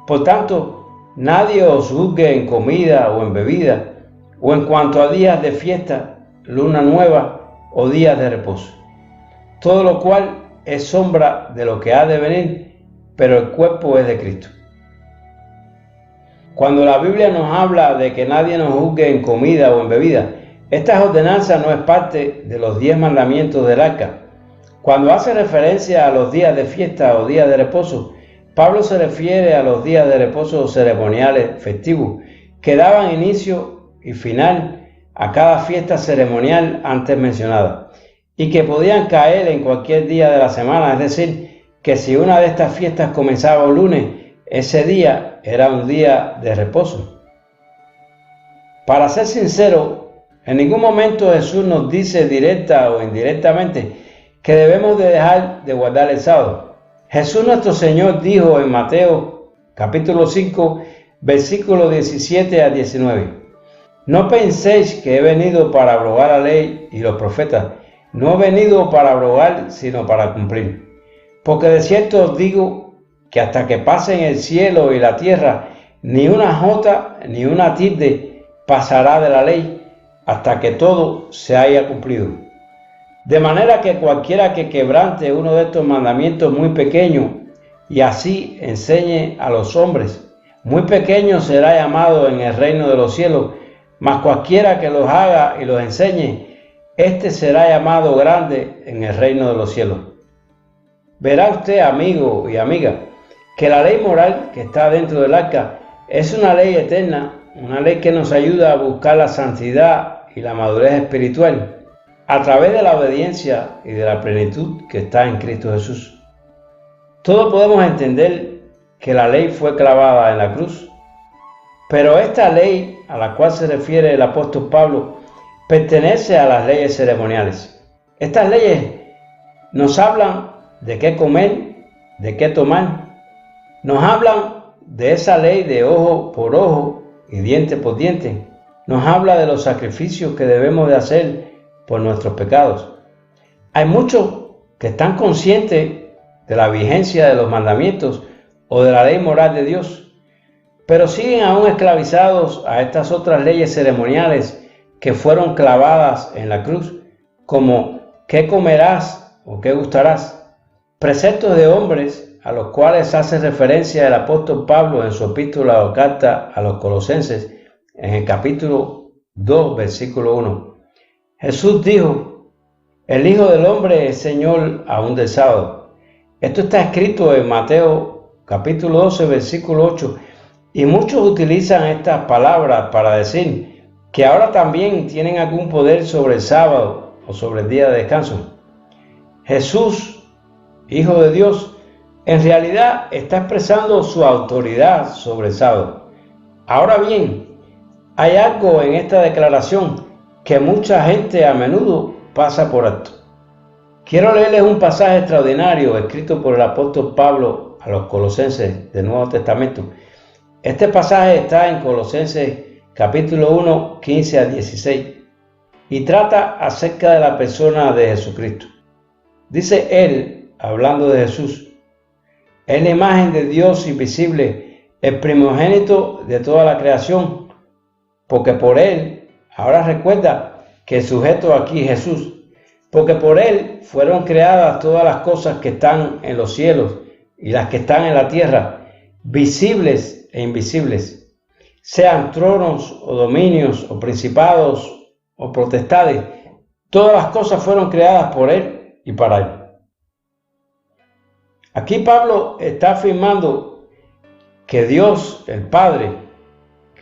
Speaker 5: Por tanto, nadie os juzgue en comida o en bebida, o en cuanto a días de fiesta, luna nueva o días de reposo. Todo lo cual es sombra de lo que ha de venir, pero el cuerpo es de Cristo. Cuando la Biblia nos habla de que nadie nos juzgue en comida o en bebida, esta ordenanza no es parte de los 10 mandamientos del arca. Cuando hace referencia a los días de fiesta o días de reposo, Pablo se refiere a los días de reposo ceremoniales festivos que daban inicio y final a cada fiesta ceremonial antes mencionada y que podían caer en cualquier día de la semana, es decir, que si una de estas fiestas comenzaba un lunes, ese día era un día de reposo. Para ser sincero, en ningún momento Jesús nos dice directa o indirectamente que debemos de dejar de guardar el sábado. Jesús nuestro Señor dijo en Mateo capítulo 5, versículos 17 a 19, no penséis que he venido para abrogar la ley y los profetas. No he venido para abrogar, sino para cumplir. Porque de cierto os digo que hasta que pasen el cielo y la tierra, ni una jota ni una tilde pasará de la ley, hasta que todo se haya cumplido. De manera que cualquiera que quebrante uno de estos mandamientos muy pequeños y así enseñe a los hombres, muy pequeño será llamado en el reino de los cielos, mas cualquiera que los haga y los enseñe, éste será llamado grande en el reino de los cielos. Verá usted, amigo y amiga, que la ley moral que está dentro del arca es una ley eterna, una ley que nos ayuda a buscar la santidad y la madurez espiritual a través de la obediencia y de la plenitud que está en Cristo Jesús. Todos podemos entender que la ley fue clavada en la cruz, pero esta ley a la cual se refiere el apóstol Pablo pertenece a las leyes ceremoniales. Estas leyes nos hablan de qué comer, de qué tomar, nos hablan de esa ley de ojo por ojo y diente por diente, nos habla de los sacrificios que debemos de hacer por nuestros pecados. Hay muchos que están conscientes de la vigencia de los mandamientos o de la ley moral de Dios, pero siguen aún esclavizados a estas otras leyes ceremoniales que fueron clavadas en la cruz, como qué comerás o qué gustarás, preceptos de hombres a los cuales hace referencia el apóstol Pablo en su epístola o carta a los Colosenses en el capítulo 2, versículo 1. Jesús dijo, el Hijo del Hombre es Señor aún del sábado. Esto está escrito en Mateo capítulo 12, versículo 8, y muchos utilizan estas palabras para decir que ahora también tienen algún poder sobre el sábado o sobre el día de descanso. Jesús, Hijo de Dios, en realidad está expresando su autoridad sobre el sábado. Ahora bien, hay algo en esta declaración que mucha gente a menudo pasa por alto. Quiero leerles un pasaje extraordinario escrito por el apóstol Pablo a los colosenses del Nuevo Testamento. Este pasaje está en Colosenses capítulo 1, 15 a 16 y trata acerca de la persona de Jesucristo. Dice él, hablando de Jesús, es la imagen de Dios invisible, el primogénito de toda la creación, porque por él, ahora recuerda que el sujeto aquí es Jesús, porque por él fueron creadas todas las cosas que están en los cielos y las que están en la tierra, visibles e invisibles, sean tronos o dominios o principados o potestades, todas las cosas fueron creadas por él y para él. Aquí Pablo está afirmando que Dios, el Padre,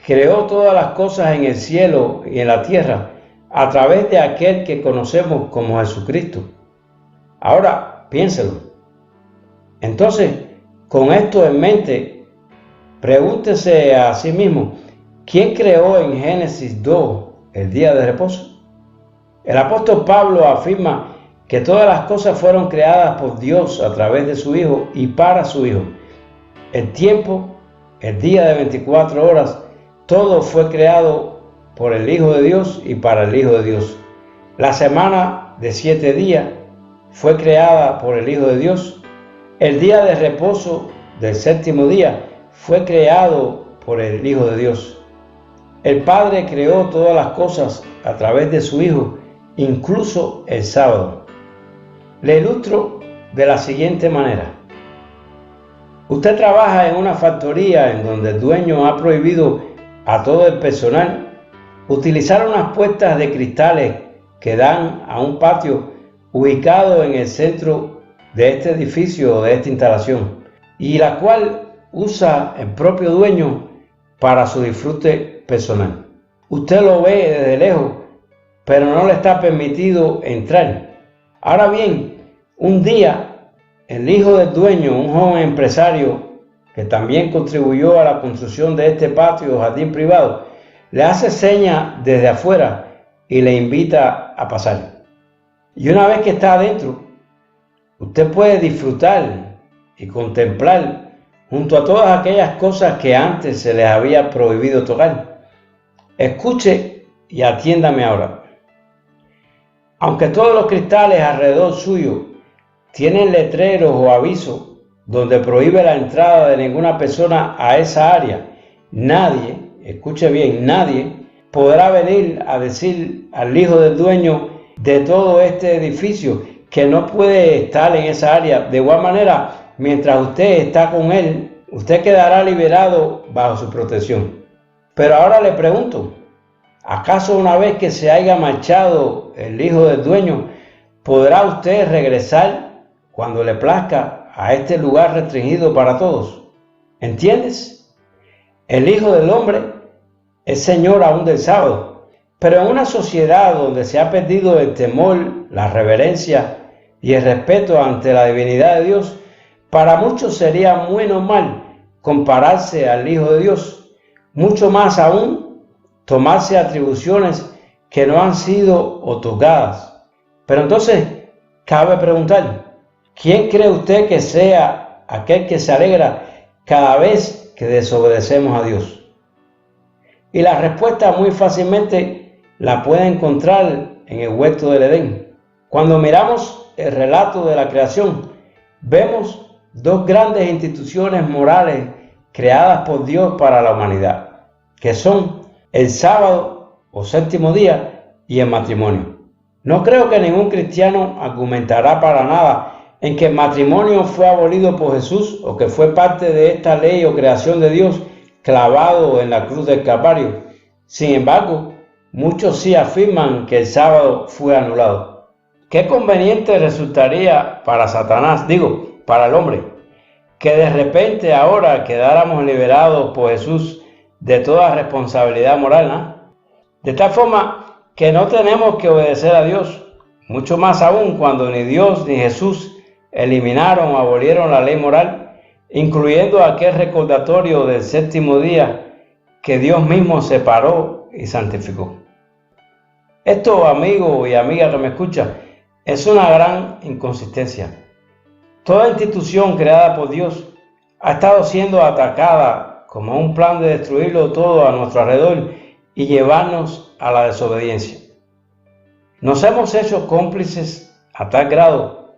Speaker 5: creó todas las cosas en el cielo y en la tierra a través de aquel que conocemos como Jesucristo. Ahora, piénselo. Entonces, con esto en mente, pregúntese a sí mismo, ¿quién creó en Génesis 2 el día de reposo? El apóstol Pablo afirma que todas las cosas fueron creadas por Dios a través de su Hijo y para su Hijo. El tiempo, el día de 24 horas, todo fue creado por el Hijo de Dios y para el Hijo de Dios. La semana de 7 días fue creada por el Hijo de Dios. El día de reposo del 7º día fue creado por el Hijo de Dios. El Padre creó todas las cosas a través de su Hijo, incluso el sábado. Le ilustro de la siguiente manera. Usted trabaja en una factoría en donde el dueño ha prohibido a todo el personal utilizar unas puertas de cristales que dan a un patio ubicado en el centro de este edificio o de esta instalación, y la cual usa el propio dueño para su disfrute personal. Usted lo ve desde lejos, pero no le está permitido entrar. Ahora bien, un día, el hijo del dueño, un joven empresario que también contribuyó a la construcción de este patio o jardín privado, le hace seña desde afuera y le invita a pasar. Y una vez que está adentro, usted puede disfrutar y contemplar junto a todas aquellas cosas que antes se les había prohibido tocar. Escuche y atiéndame ahora. Aunque todos los cristales alrededor suyo tienen letreros o avisos donde prohíbe la entrada de ninguna persona a esa área, nadie, escuche bien, nadie podrá venir a decir al hijo del dueño de todo este edificio que no puede estar en esa área. De igual manera, mientras usted está con él, usted quedará liberado bajo su protección. Pero ahora le pregunto, ¿acaso una vez que se haya marchado el hijo del dueño, podrá usted regresar cuando le plazca a este lugar restringido para todos? ¿Entiendes? El Hijo del Hombre es Señor aún del sábado, pero en una sociedad donde se ha perdido el temor, la reverencia y el respeto ante la divinidad de Dios, para muchos sería muy normal compararse al Hijo de Dios, mucho más aún tomarse atribuciones que no han sido otorgadas. Pero entonces, cabe preguntar, ¿quién cree usted que sea aquel que se alegra cada vez que desobedecemos a Dios? Y la respuesta muy fácilmente la puede encontrar en el huerto del Edén. Cuando miramos el relato de la creación, vemos dos grandes instituciones morales creadas por Dios para la humanidad, que son el sábado o 7º día y el matrimonio. No creo que ningún cristiano argumentará para nada en que el matrimonio fue abolido por Jesús o que fue parte de esta ley o creación de Dios clavado en la cruz del Calvario. Sin embargo, muchos sí afirman que el sábado fue anulado. Qué conveniente resultaría para Satanás, para el hombre, que de repente ahora quedáramos liberados por Jesús de toda responsabilidad moral, ¿no? De tal forma que no tenemos que obedecer a Dios, mucho más aún cuando ni Dios ni Jesús eliminaron o abolieron la ley moral, incluyendo aquel recordatorio del 7º día que Dios mismo separó y santificó. Esto, amigo y amiga que me escucha, es una gran inconsistencia. Toda institución creada por Dios ha estado siendo atacada como un plan de destruirlo todo a nuestro alrededor y llevarnos a la desobediencia. Nos hemos hecho cómplices a tal grado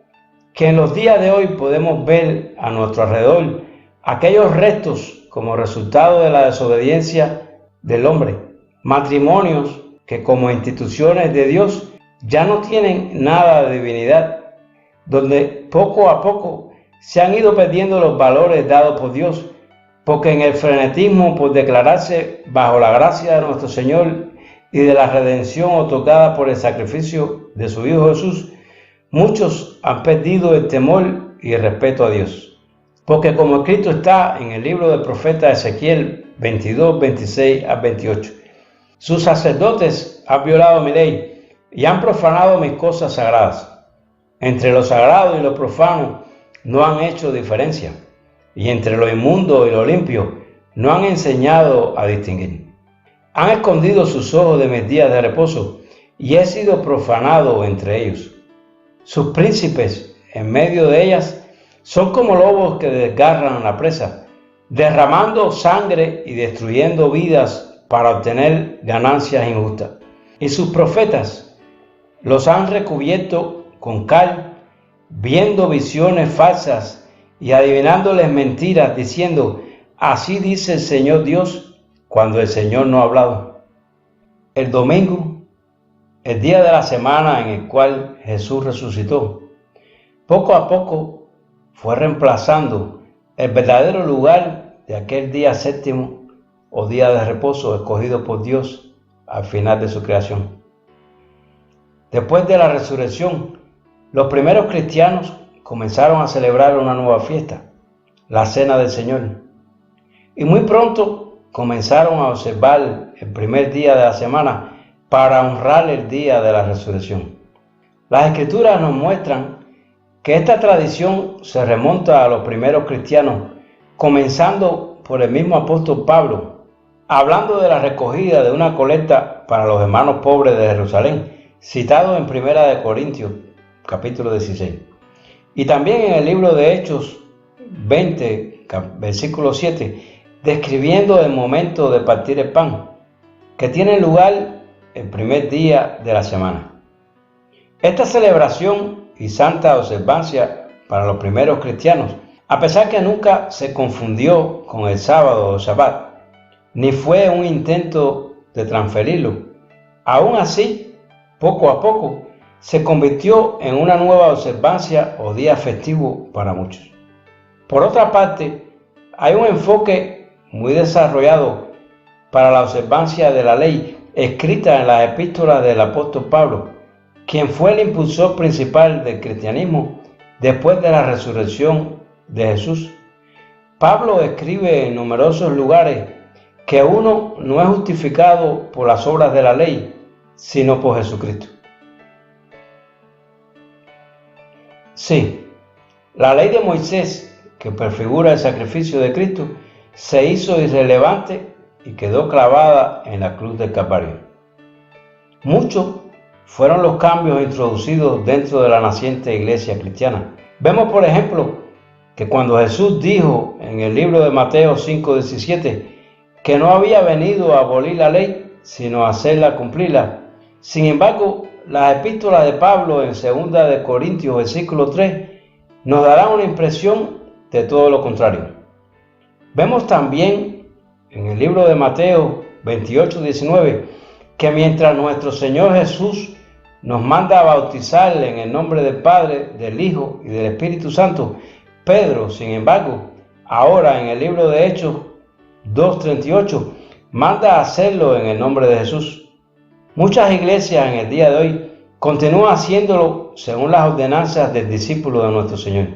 Speaker 5: que en los días de hoy podemos ver a nuestro alrededor aquellos restos como resultado de la desobediencia del hombre, matrimonios que como instituciones de Dios ya no tienen nada de divinidad, donde poco a poco se han ido perdiendo los valores dados por Dios, porque en el frenetismo por declararse bajo la gracia de nuestro Señor y de la redención otorgada por el sacrificio de su Hijo Jesús, muchos han perdido el temor y el respeto a Dios. Porque como escrito está en el libro del profeta Ezequiel 22, 26 a 28, sus sacerdotes han violado mi ley y han profanado mis cosas sagradas. Entre lo sagrado y lo profano no han hecho diferencia, y entre lo inmundo y lo limpio no han enseñado a distinguir. Han escondido sus ojos de mis días de reposo, y he sido profanado entre ellos. Sus príncipes en medio de ellas son como lobos que desgarran la presa, derramando sangre y destruyendo vidas para obtener ganancias injustas. Y sus profetas los han recubierto con cal, viendo visiones falsas y adivinándoles mentiras, diciendo: así dice el Señor Dios, cuando el Señor no ha hablado. El domingo, el día de la semana en el cual Jesús resucitó, poco a poco fue reemplazando el verdadero lugar de aquel día séptimo o día de reposo escogido por Dios al final de su creación. Después de la resurrección, los primeros cristianos comenzaron a celebrar una nueva fiesta, la Cena del Señor, y muy pronto comenzaron a observar el primer día de la semana para honrar el día de la resurrección. Las Escrituras nos muestran que esta tradición se remonta a los primeros cristianos, comenzando por el mismo apóstol Pablo, hablando de la recogida de una colecta para los hermanos pobres de Jerusalén, citado en 1 Corintios, capítulo 16. Y también en el libro de Hechos 20, versículo 7, describiendo el momento de partir el pan, que tiene lugar el primer día de la semana. Esta celebración y santa observancia para los primeros cristianos, a pesar que nunca se confundió con el sábado o Shabbat, ni fue un intento de transferirlo, aún así, poco a poco, se convirtió en una nueva observancia o día festivo para muchos. Por otra parte, hay un enfoque muy desarrollado para la observancia de la ley escrita en las epístolas del apóstol Pablo, quien fue el impulsor principal del cristianismo después de la resurrección de Jesús. Pablo escribe en numerosos lugares que uno no es justificado por las obras de la ley, sino por Jesucristo. Sí, la ley de Moisés, que prefigura el sacrificio de Cristo, se hizo irrelevante y quedó clavada en la cruz del Calvario. Muchos fueron los cambios introducidos dentro de la naciente iglesia cristiana. Vemos, por ejemplo, que cuando Jesús dijo en el libro de Mateo 5:17 que no había venido a abolir la ley, sino a hacerla cumplirla, sin embargo, las epístolas de Pablo en 2 de Corintios, versículo 3, nos darán una impresión de todo lo contrario. Vemos también en el libro de Mateo 28:19 que mientras nuestro Señor Jesús nos manda a bautizar en el nombre del Padre, del Hijo y del Espíritu Santo, Pedro, sin embargo, ahora en el libro de Hechos 2:38, manda a hacerlo en el nombre de Jesús. Muchas iglesias en el día de hoy continúan haciéndolo según las ordenanzas del discípulo de nuestro Señor.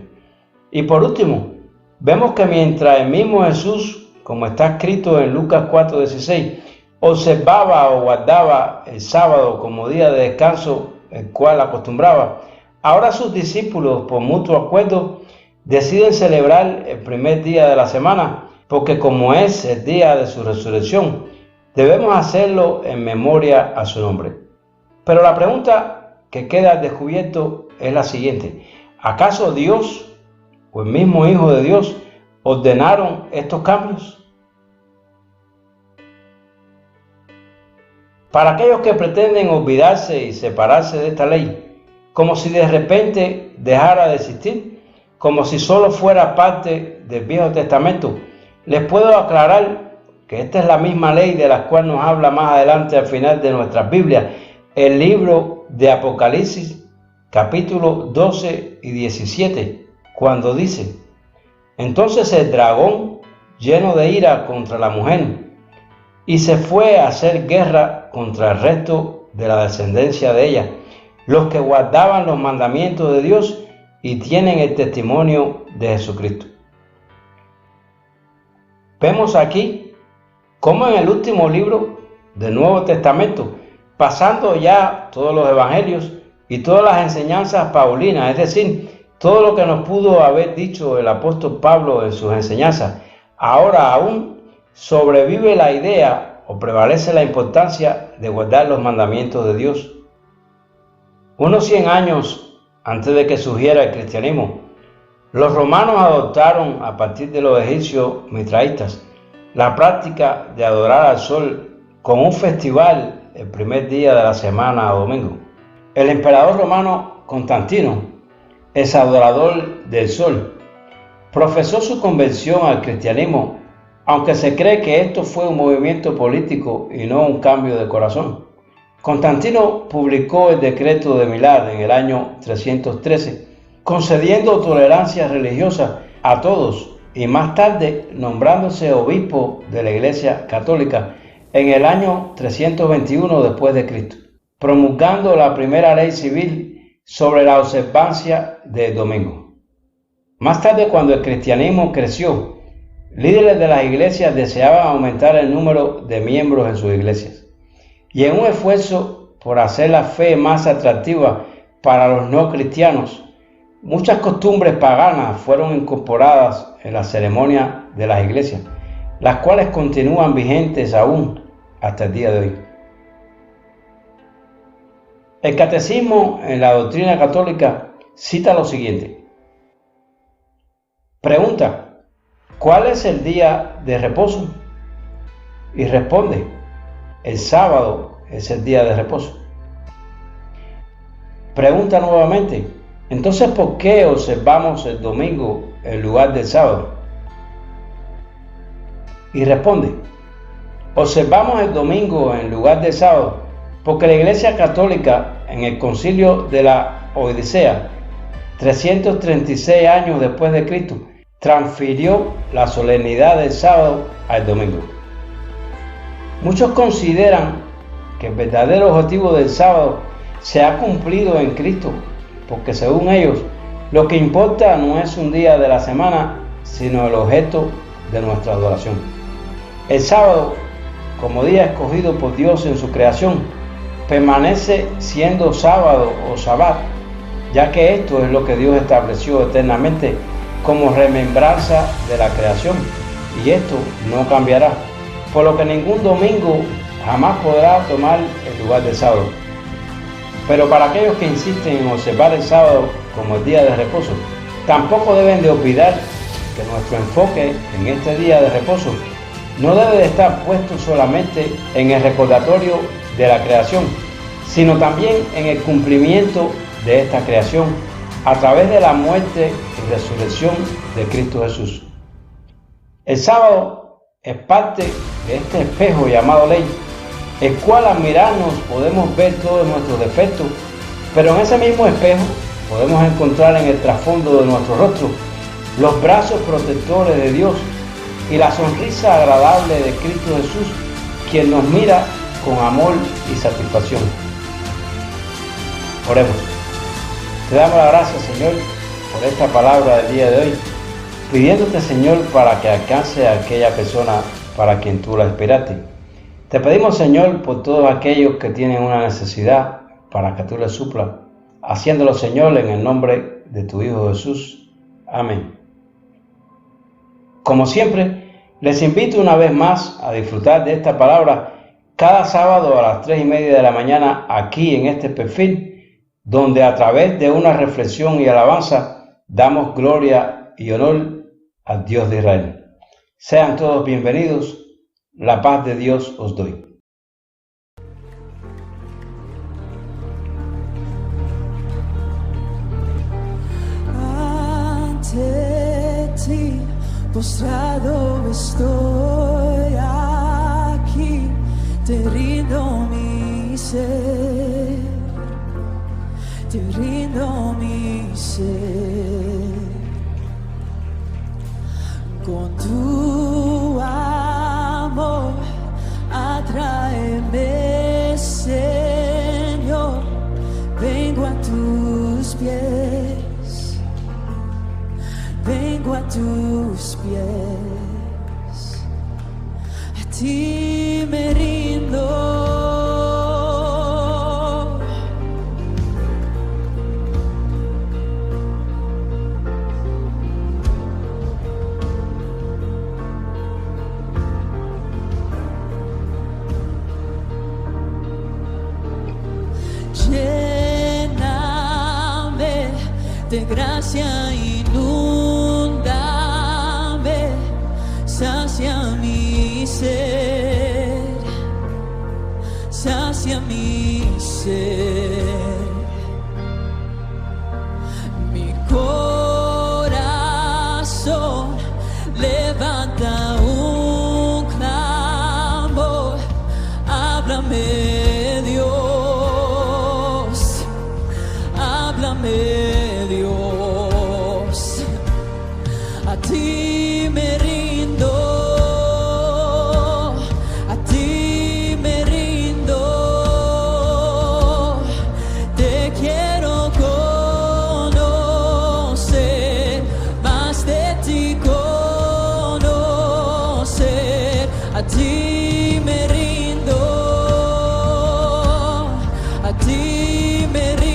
Speaker 5: Y por último, vemos que mientras el mismo Jesús, como está escrito en Lucas 4:16, observaba o guardaba el sábado como día de descanso, el cual acostumbraba, ahora sus discípulos, por mutuo acuerdo, deciden celebrar el primer día de la semana, porque como es el día de su resurrección, debemos hacerlo en memoria a su nombre. Pero la pregunta que queda al descubierto es la siguiente: ¿acaso Dios, o el mismo Hijo de Dios, ordenaron estos cambios? Para aquellos que pretenden olvidarse y separarse de esta ley, como si de repente dejara de existir, como si solo fuera parte del Viejo Testamento, les puedo aclarar que esta es la misma ley de la cual nos habla más adelante al final de nuestras Biblias, el libro de Apocalipsis, capítulo 12 y 17, cuando dice: entonces el dragón, lleno de ira contra la mujer, y se fue a hacer guerra contra el resto de la descendencia de ella, los que guardaban los mandamientos de Dios y tienen el testimonio de Jesucristo. Vemos aquí cómo en el último libro del Nuevo Testamento, pasando ya todos los evangelios y todas las enseñanzas paulinas, es decir, todo lo que nos pudo haber dicho el apóstol Pablo en sus enseñanzas, ahora aún sobrevive la idea o prevalece la importancia de guardar los mandamientos de Dios. Unos 100 años antes de que surgiera el cristianismo, los romanos adoptaron a partir de los egipcios mitraístas la práctica de adorar al sol con un festival el primer día de la semana o domingo. El emperador romano Constantino, el adorador del sol, profesó su conversión al cristianismo, aunque se cree que esto fue un movimiento político y no un cambio de corazón. Constantino publicó el decreto de Milán en el año 313, concediendo tolerancia religiosa a todos y más tarde nombrándose obispo de la Iglesia Católica en el año 321 después de Cristo, promulgando la primera ley civil sobre la observancia del domingo. Más tarde, cuando el cristianismo creció, líderes de las iglesias deseaban aumentar el número de miembros en sus iglesias, y en un esfuerzo por hacer la fe más atractiva para los no cristianos, muchas costumbres paganas fueron incorporadas en la ceremonia de las iglesias, las cuales continúan vigentes aún hasta el día de hoy. El catecismo en la doctrina católica cita lo siguiente. Pregunta: ¿cuál es el día de reposo? Y responde: el sábado es el día de reposo. Pregunta nuevamente: entonces, ¿por qué observamos el domingo en lugar del sábado? Y responde: observamos el domingo en lugar del sábado porque la Iglesia Católica, en el Concilio de la Odisea, 336 años después de Cristo, transfirió la solemnidad del sábado al domingo. Muchos consideran que el verdadero objetivo del sábado se ha cumplido en Cristo, porque según ellos, lo que importa no es un día de la semana, sino el objeto de nuestra adoración. El sábado, como día escogido por Dios en su creación, permanece siendo sábado o sabbat, ya que esto es lo que Dios estableció eternamente como remembranza de la creación, y esto no cambiará, por lo que ningún domingo jamás podrá tomar el lugar del sábado. Pero para aquellos que insisten en observar el sábado como el día de reposo, tampoco deben de olvidar que nuestro enfoque en este día de reposo no debe de estar puesto solamente en el recordatorio de la creación, sino también en el cumplimiento de esta creación a través de la muerte y resurrección de Cristo Jesús. El sábado es parte de este espejo llamado ley, el cual al mirarnos podemos ver todos nuestros defectos, pero en ese mismo espejo podemos encontrar en el trasfondo de nuestro rostro los brazos protectores de Dios y la sonrisa agradable de Cristo Jesús, quien nos mira con amor y satisfacción. Oremos. Te damos las gracias, Señor, por esta palabra del día de hoy, pidiéndote, Señor, para que alcance a aquella persona para quien tú la esperaste. Te pedimos, Señor, por todos aquellos que tienen una necesidad, para que tú les suplas, haciéndolo, Señor, en el nombre de tu Hijo Jesús. Amén. Como siempre, les invito una vez más a disfrutar de esta palabra cada sábado a las 3:30 de la mañana aquí en este perfil, donde a través de una reflexión y alabanza damos gloria y honor al Dios de Israel. Sean todos bienvenidos. La paz de Dios os doy.
Speaker 2: Ante ti, postrado estoy aquí, te rindo mi ser, te rindo mi ser. Con tu amor, atráeme, Señor, vengo a tus pies, vengo a tus pies, a ti me rindo. Lléname de gracia, inúndame, sacia mi ser, sacia mi ser. Mi corazón levanta un clamor, háblame. Dios, a ti me rindo, a ti me rindo, te quiero conocer, más de ti conocer, a ti me rindo, a ti me rindo.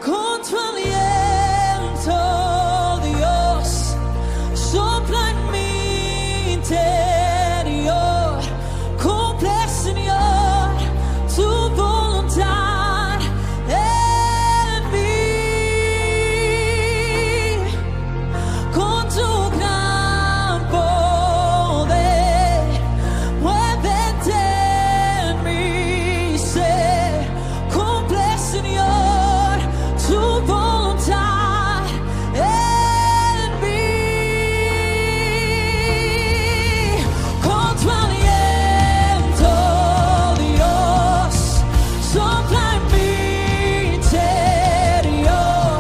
Speaker 2: Con tu aliento, Dios, sopla en mi interior, cumple, Señor, tu voluntad en mí. Con tu gran poder, muévete en mi ser, cumple, Señor, tu voluntad en mí. Con tu aliento, Dios, sopla en mi interior,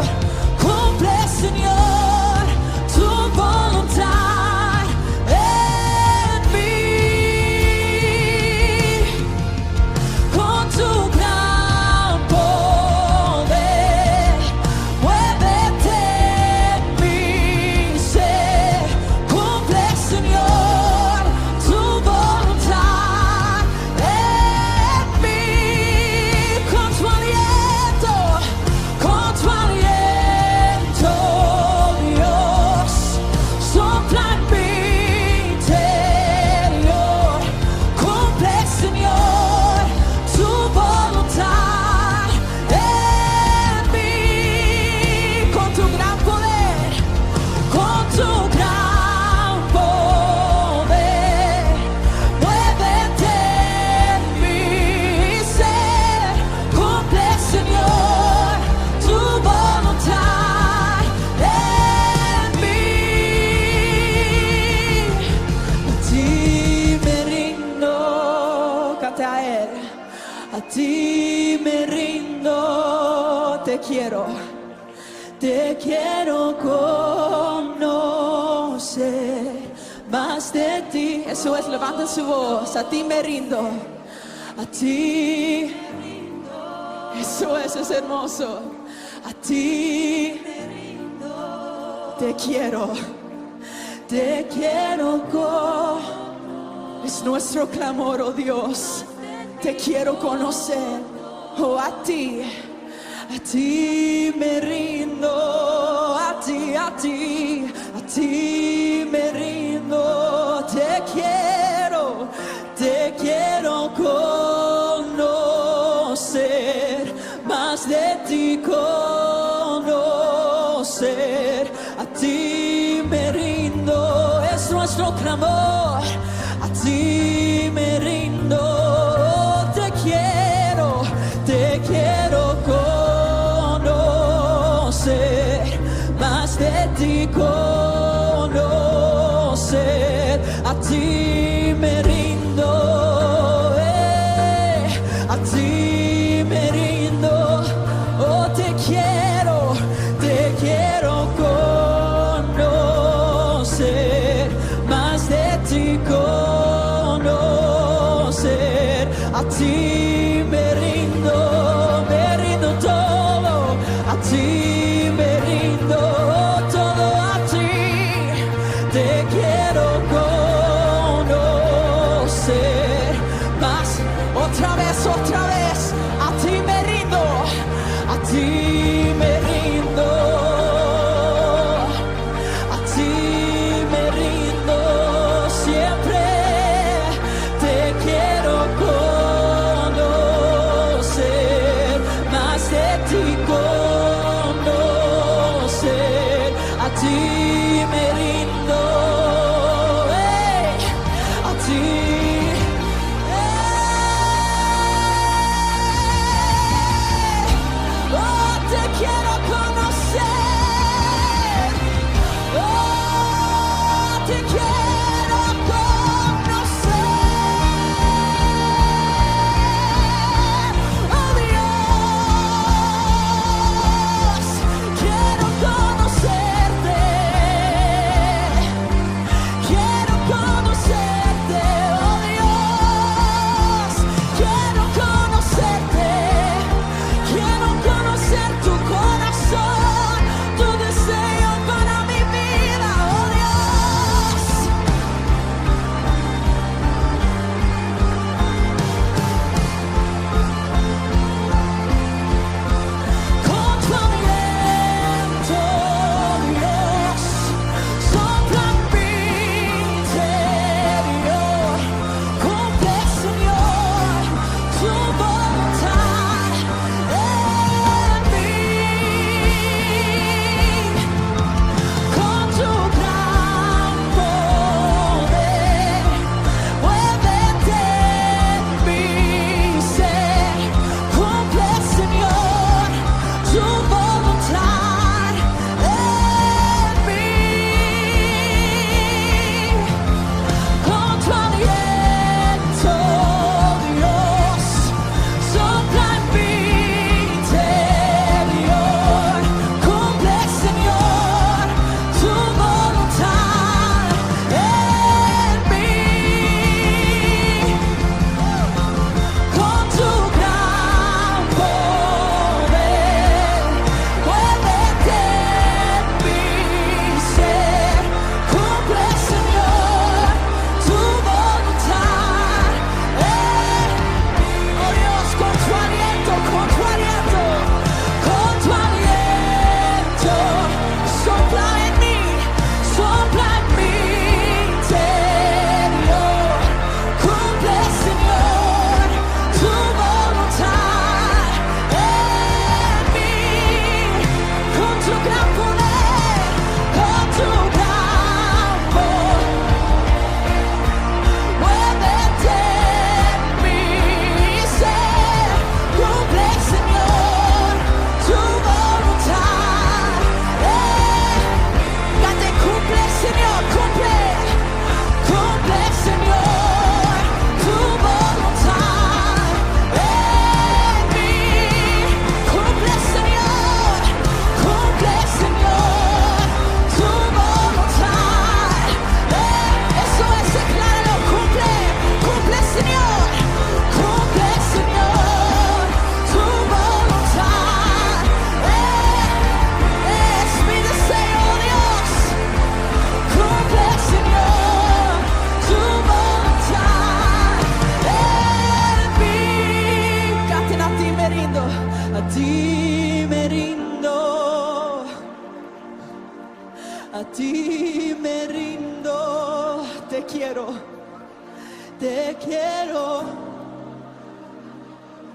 Speaker 2: cumple, Señor, tu voluntad en mí. Con tu gran poder, muévete en mi ser, cumple, Señor, tu voluntad en mí. Con tu aliento, Dios, sopla en mi interior, cumple, Señor, tu voluntad en mí. Con tu gran poder, muévete en mi ser, cumple, Señor, tu voluntad en mí. A ti me rindo, canta a él. A ti me rindo, te quiero conocer más de ti. Eso es, levanten su voz. A ti me rindo, a ti. Eso es hermoso. A ti te quiero es nuestro clamor, oh Dios. Te quiero conocer, oh a ti me rindo, a ti me rindo. Te quiero conocer, más de ti conocer. A ti me rindo, es nuestro clamor. A ti me rindo, te quiero conocer, más de ti conocer. A ti me rindo, a ti me rindo, oh te quiero conocer, más de ti conocer. A ti me rindo todo, a ti me rindo todo, a ti te quiero conocer más. Otra vez, a ti me rindo. ti me rindo, a ti me rindo, te quiero,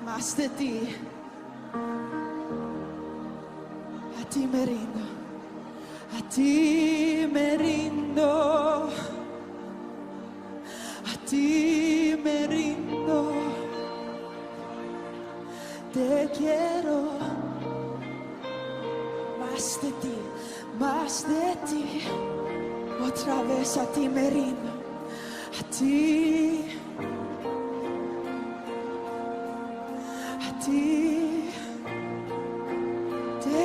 Speaker 2: más de ti, a ti me rindo, a ti me rindo, a ti me rindo, te quiero, más de ti, otra vez a ti me rindo, a ti, te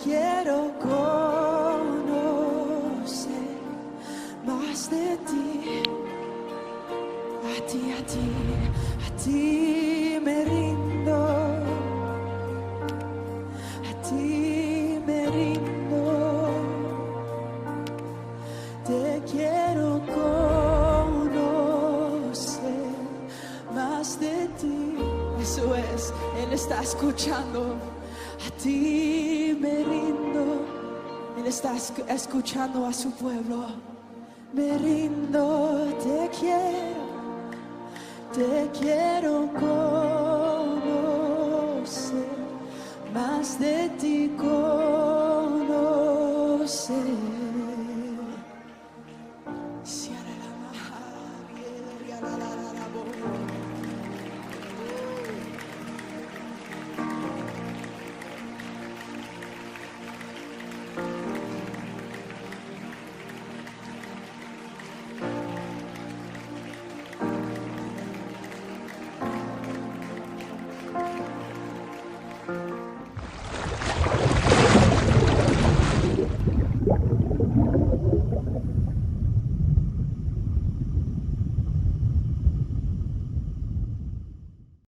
Speaker 2: quiero conocer, más de ti, a ti me rindo, a ti me rindo, te quiero conocer, más de ti. Eso es, Él está escuchando. A ti me rindo. Él está escuchando a su pueblo. Me rindo, te quiero conocer.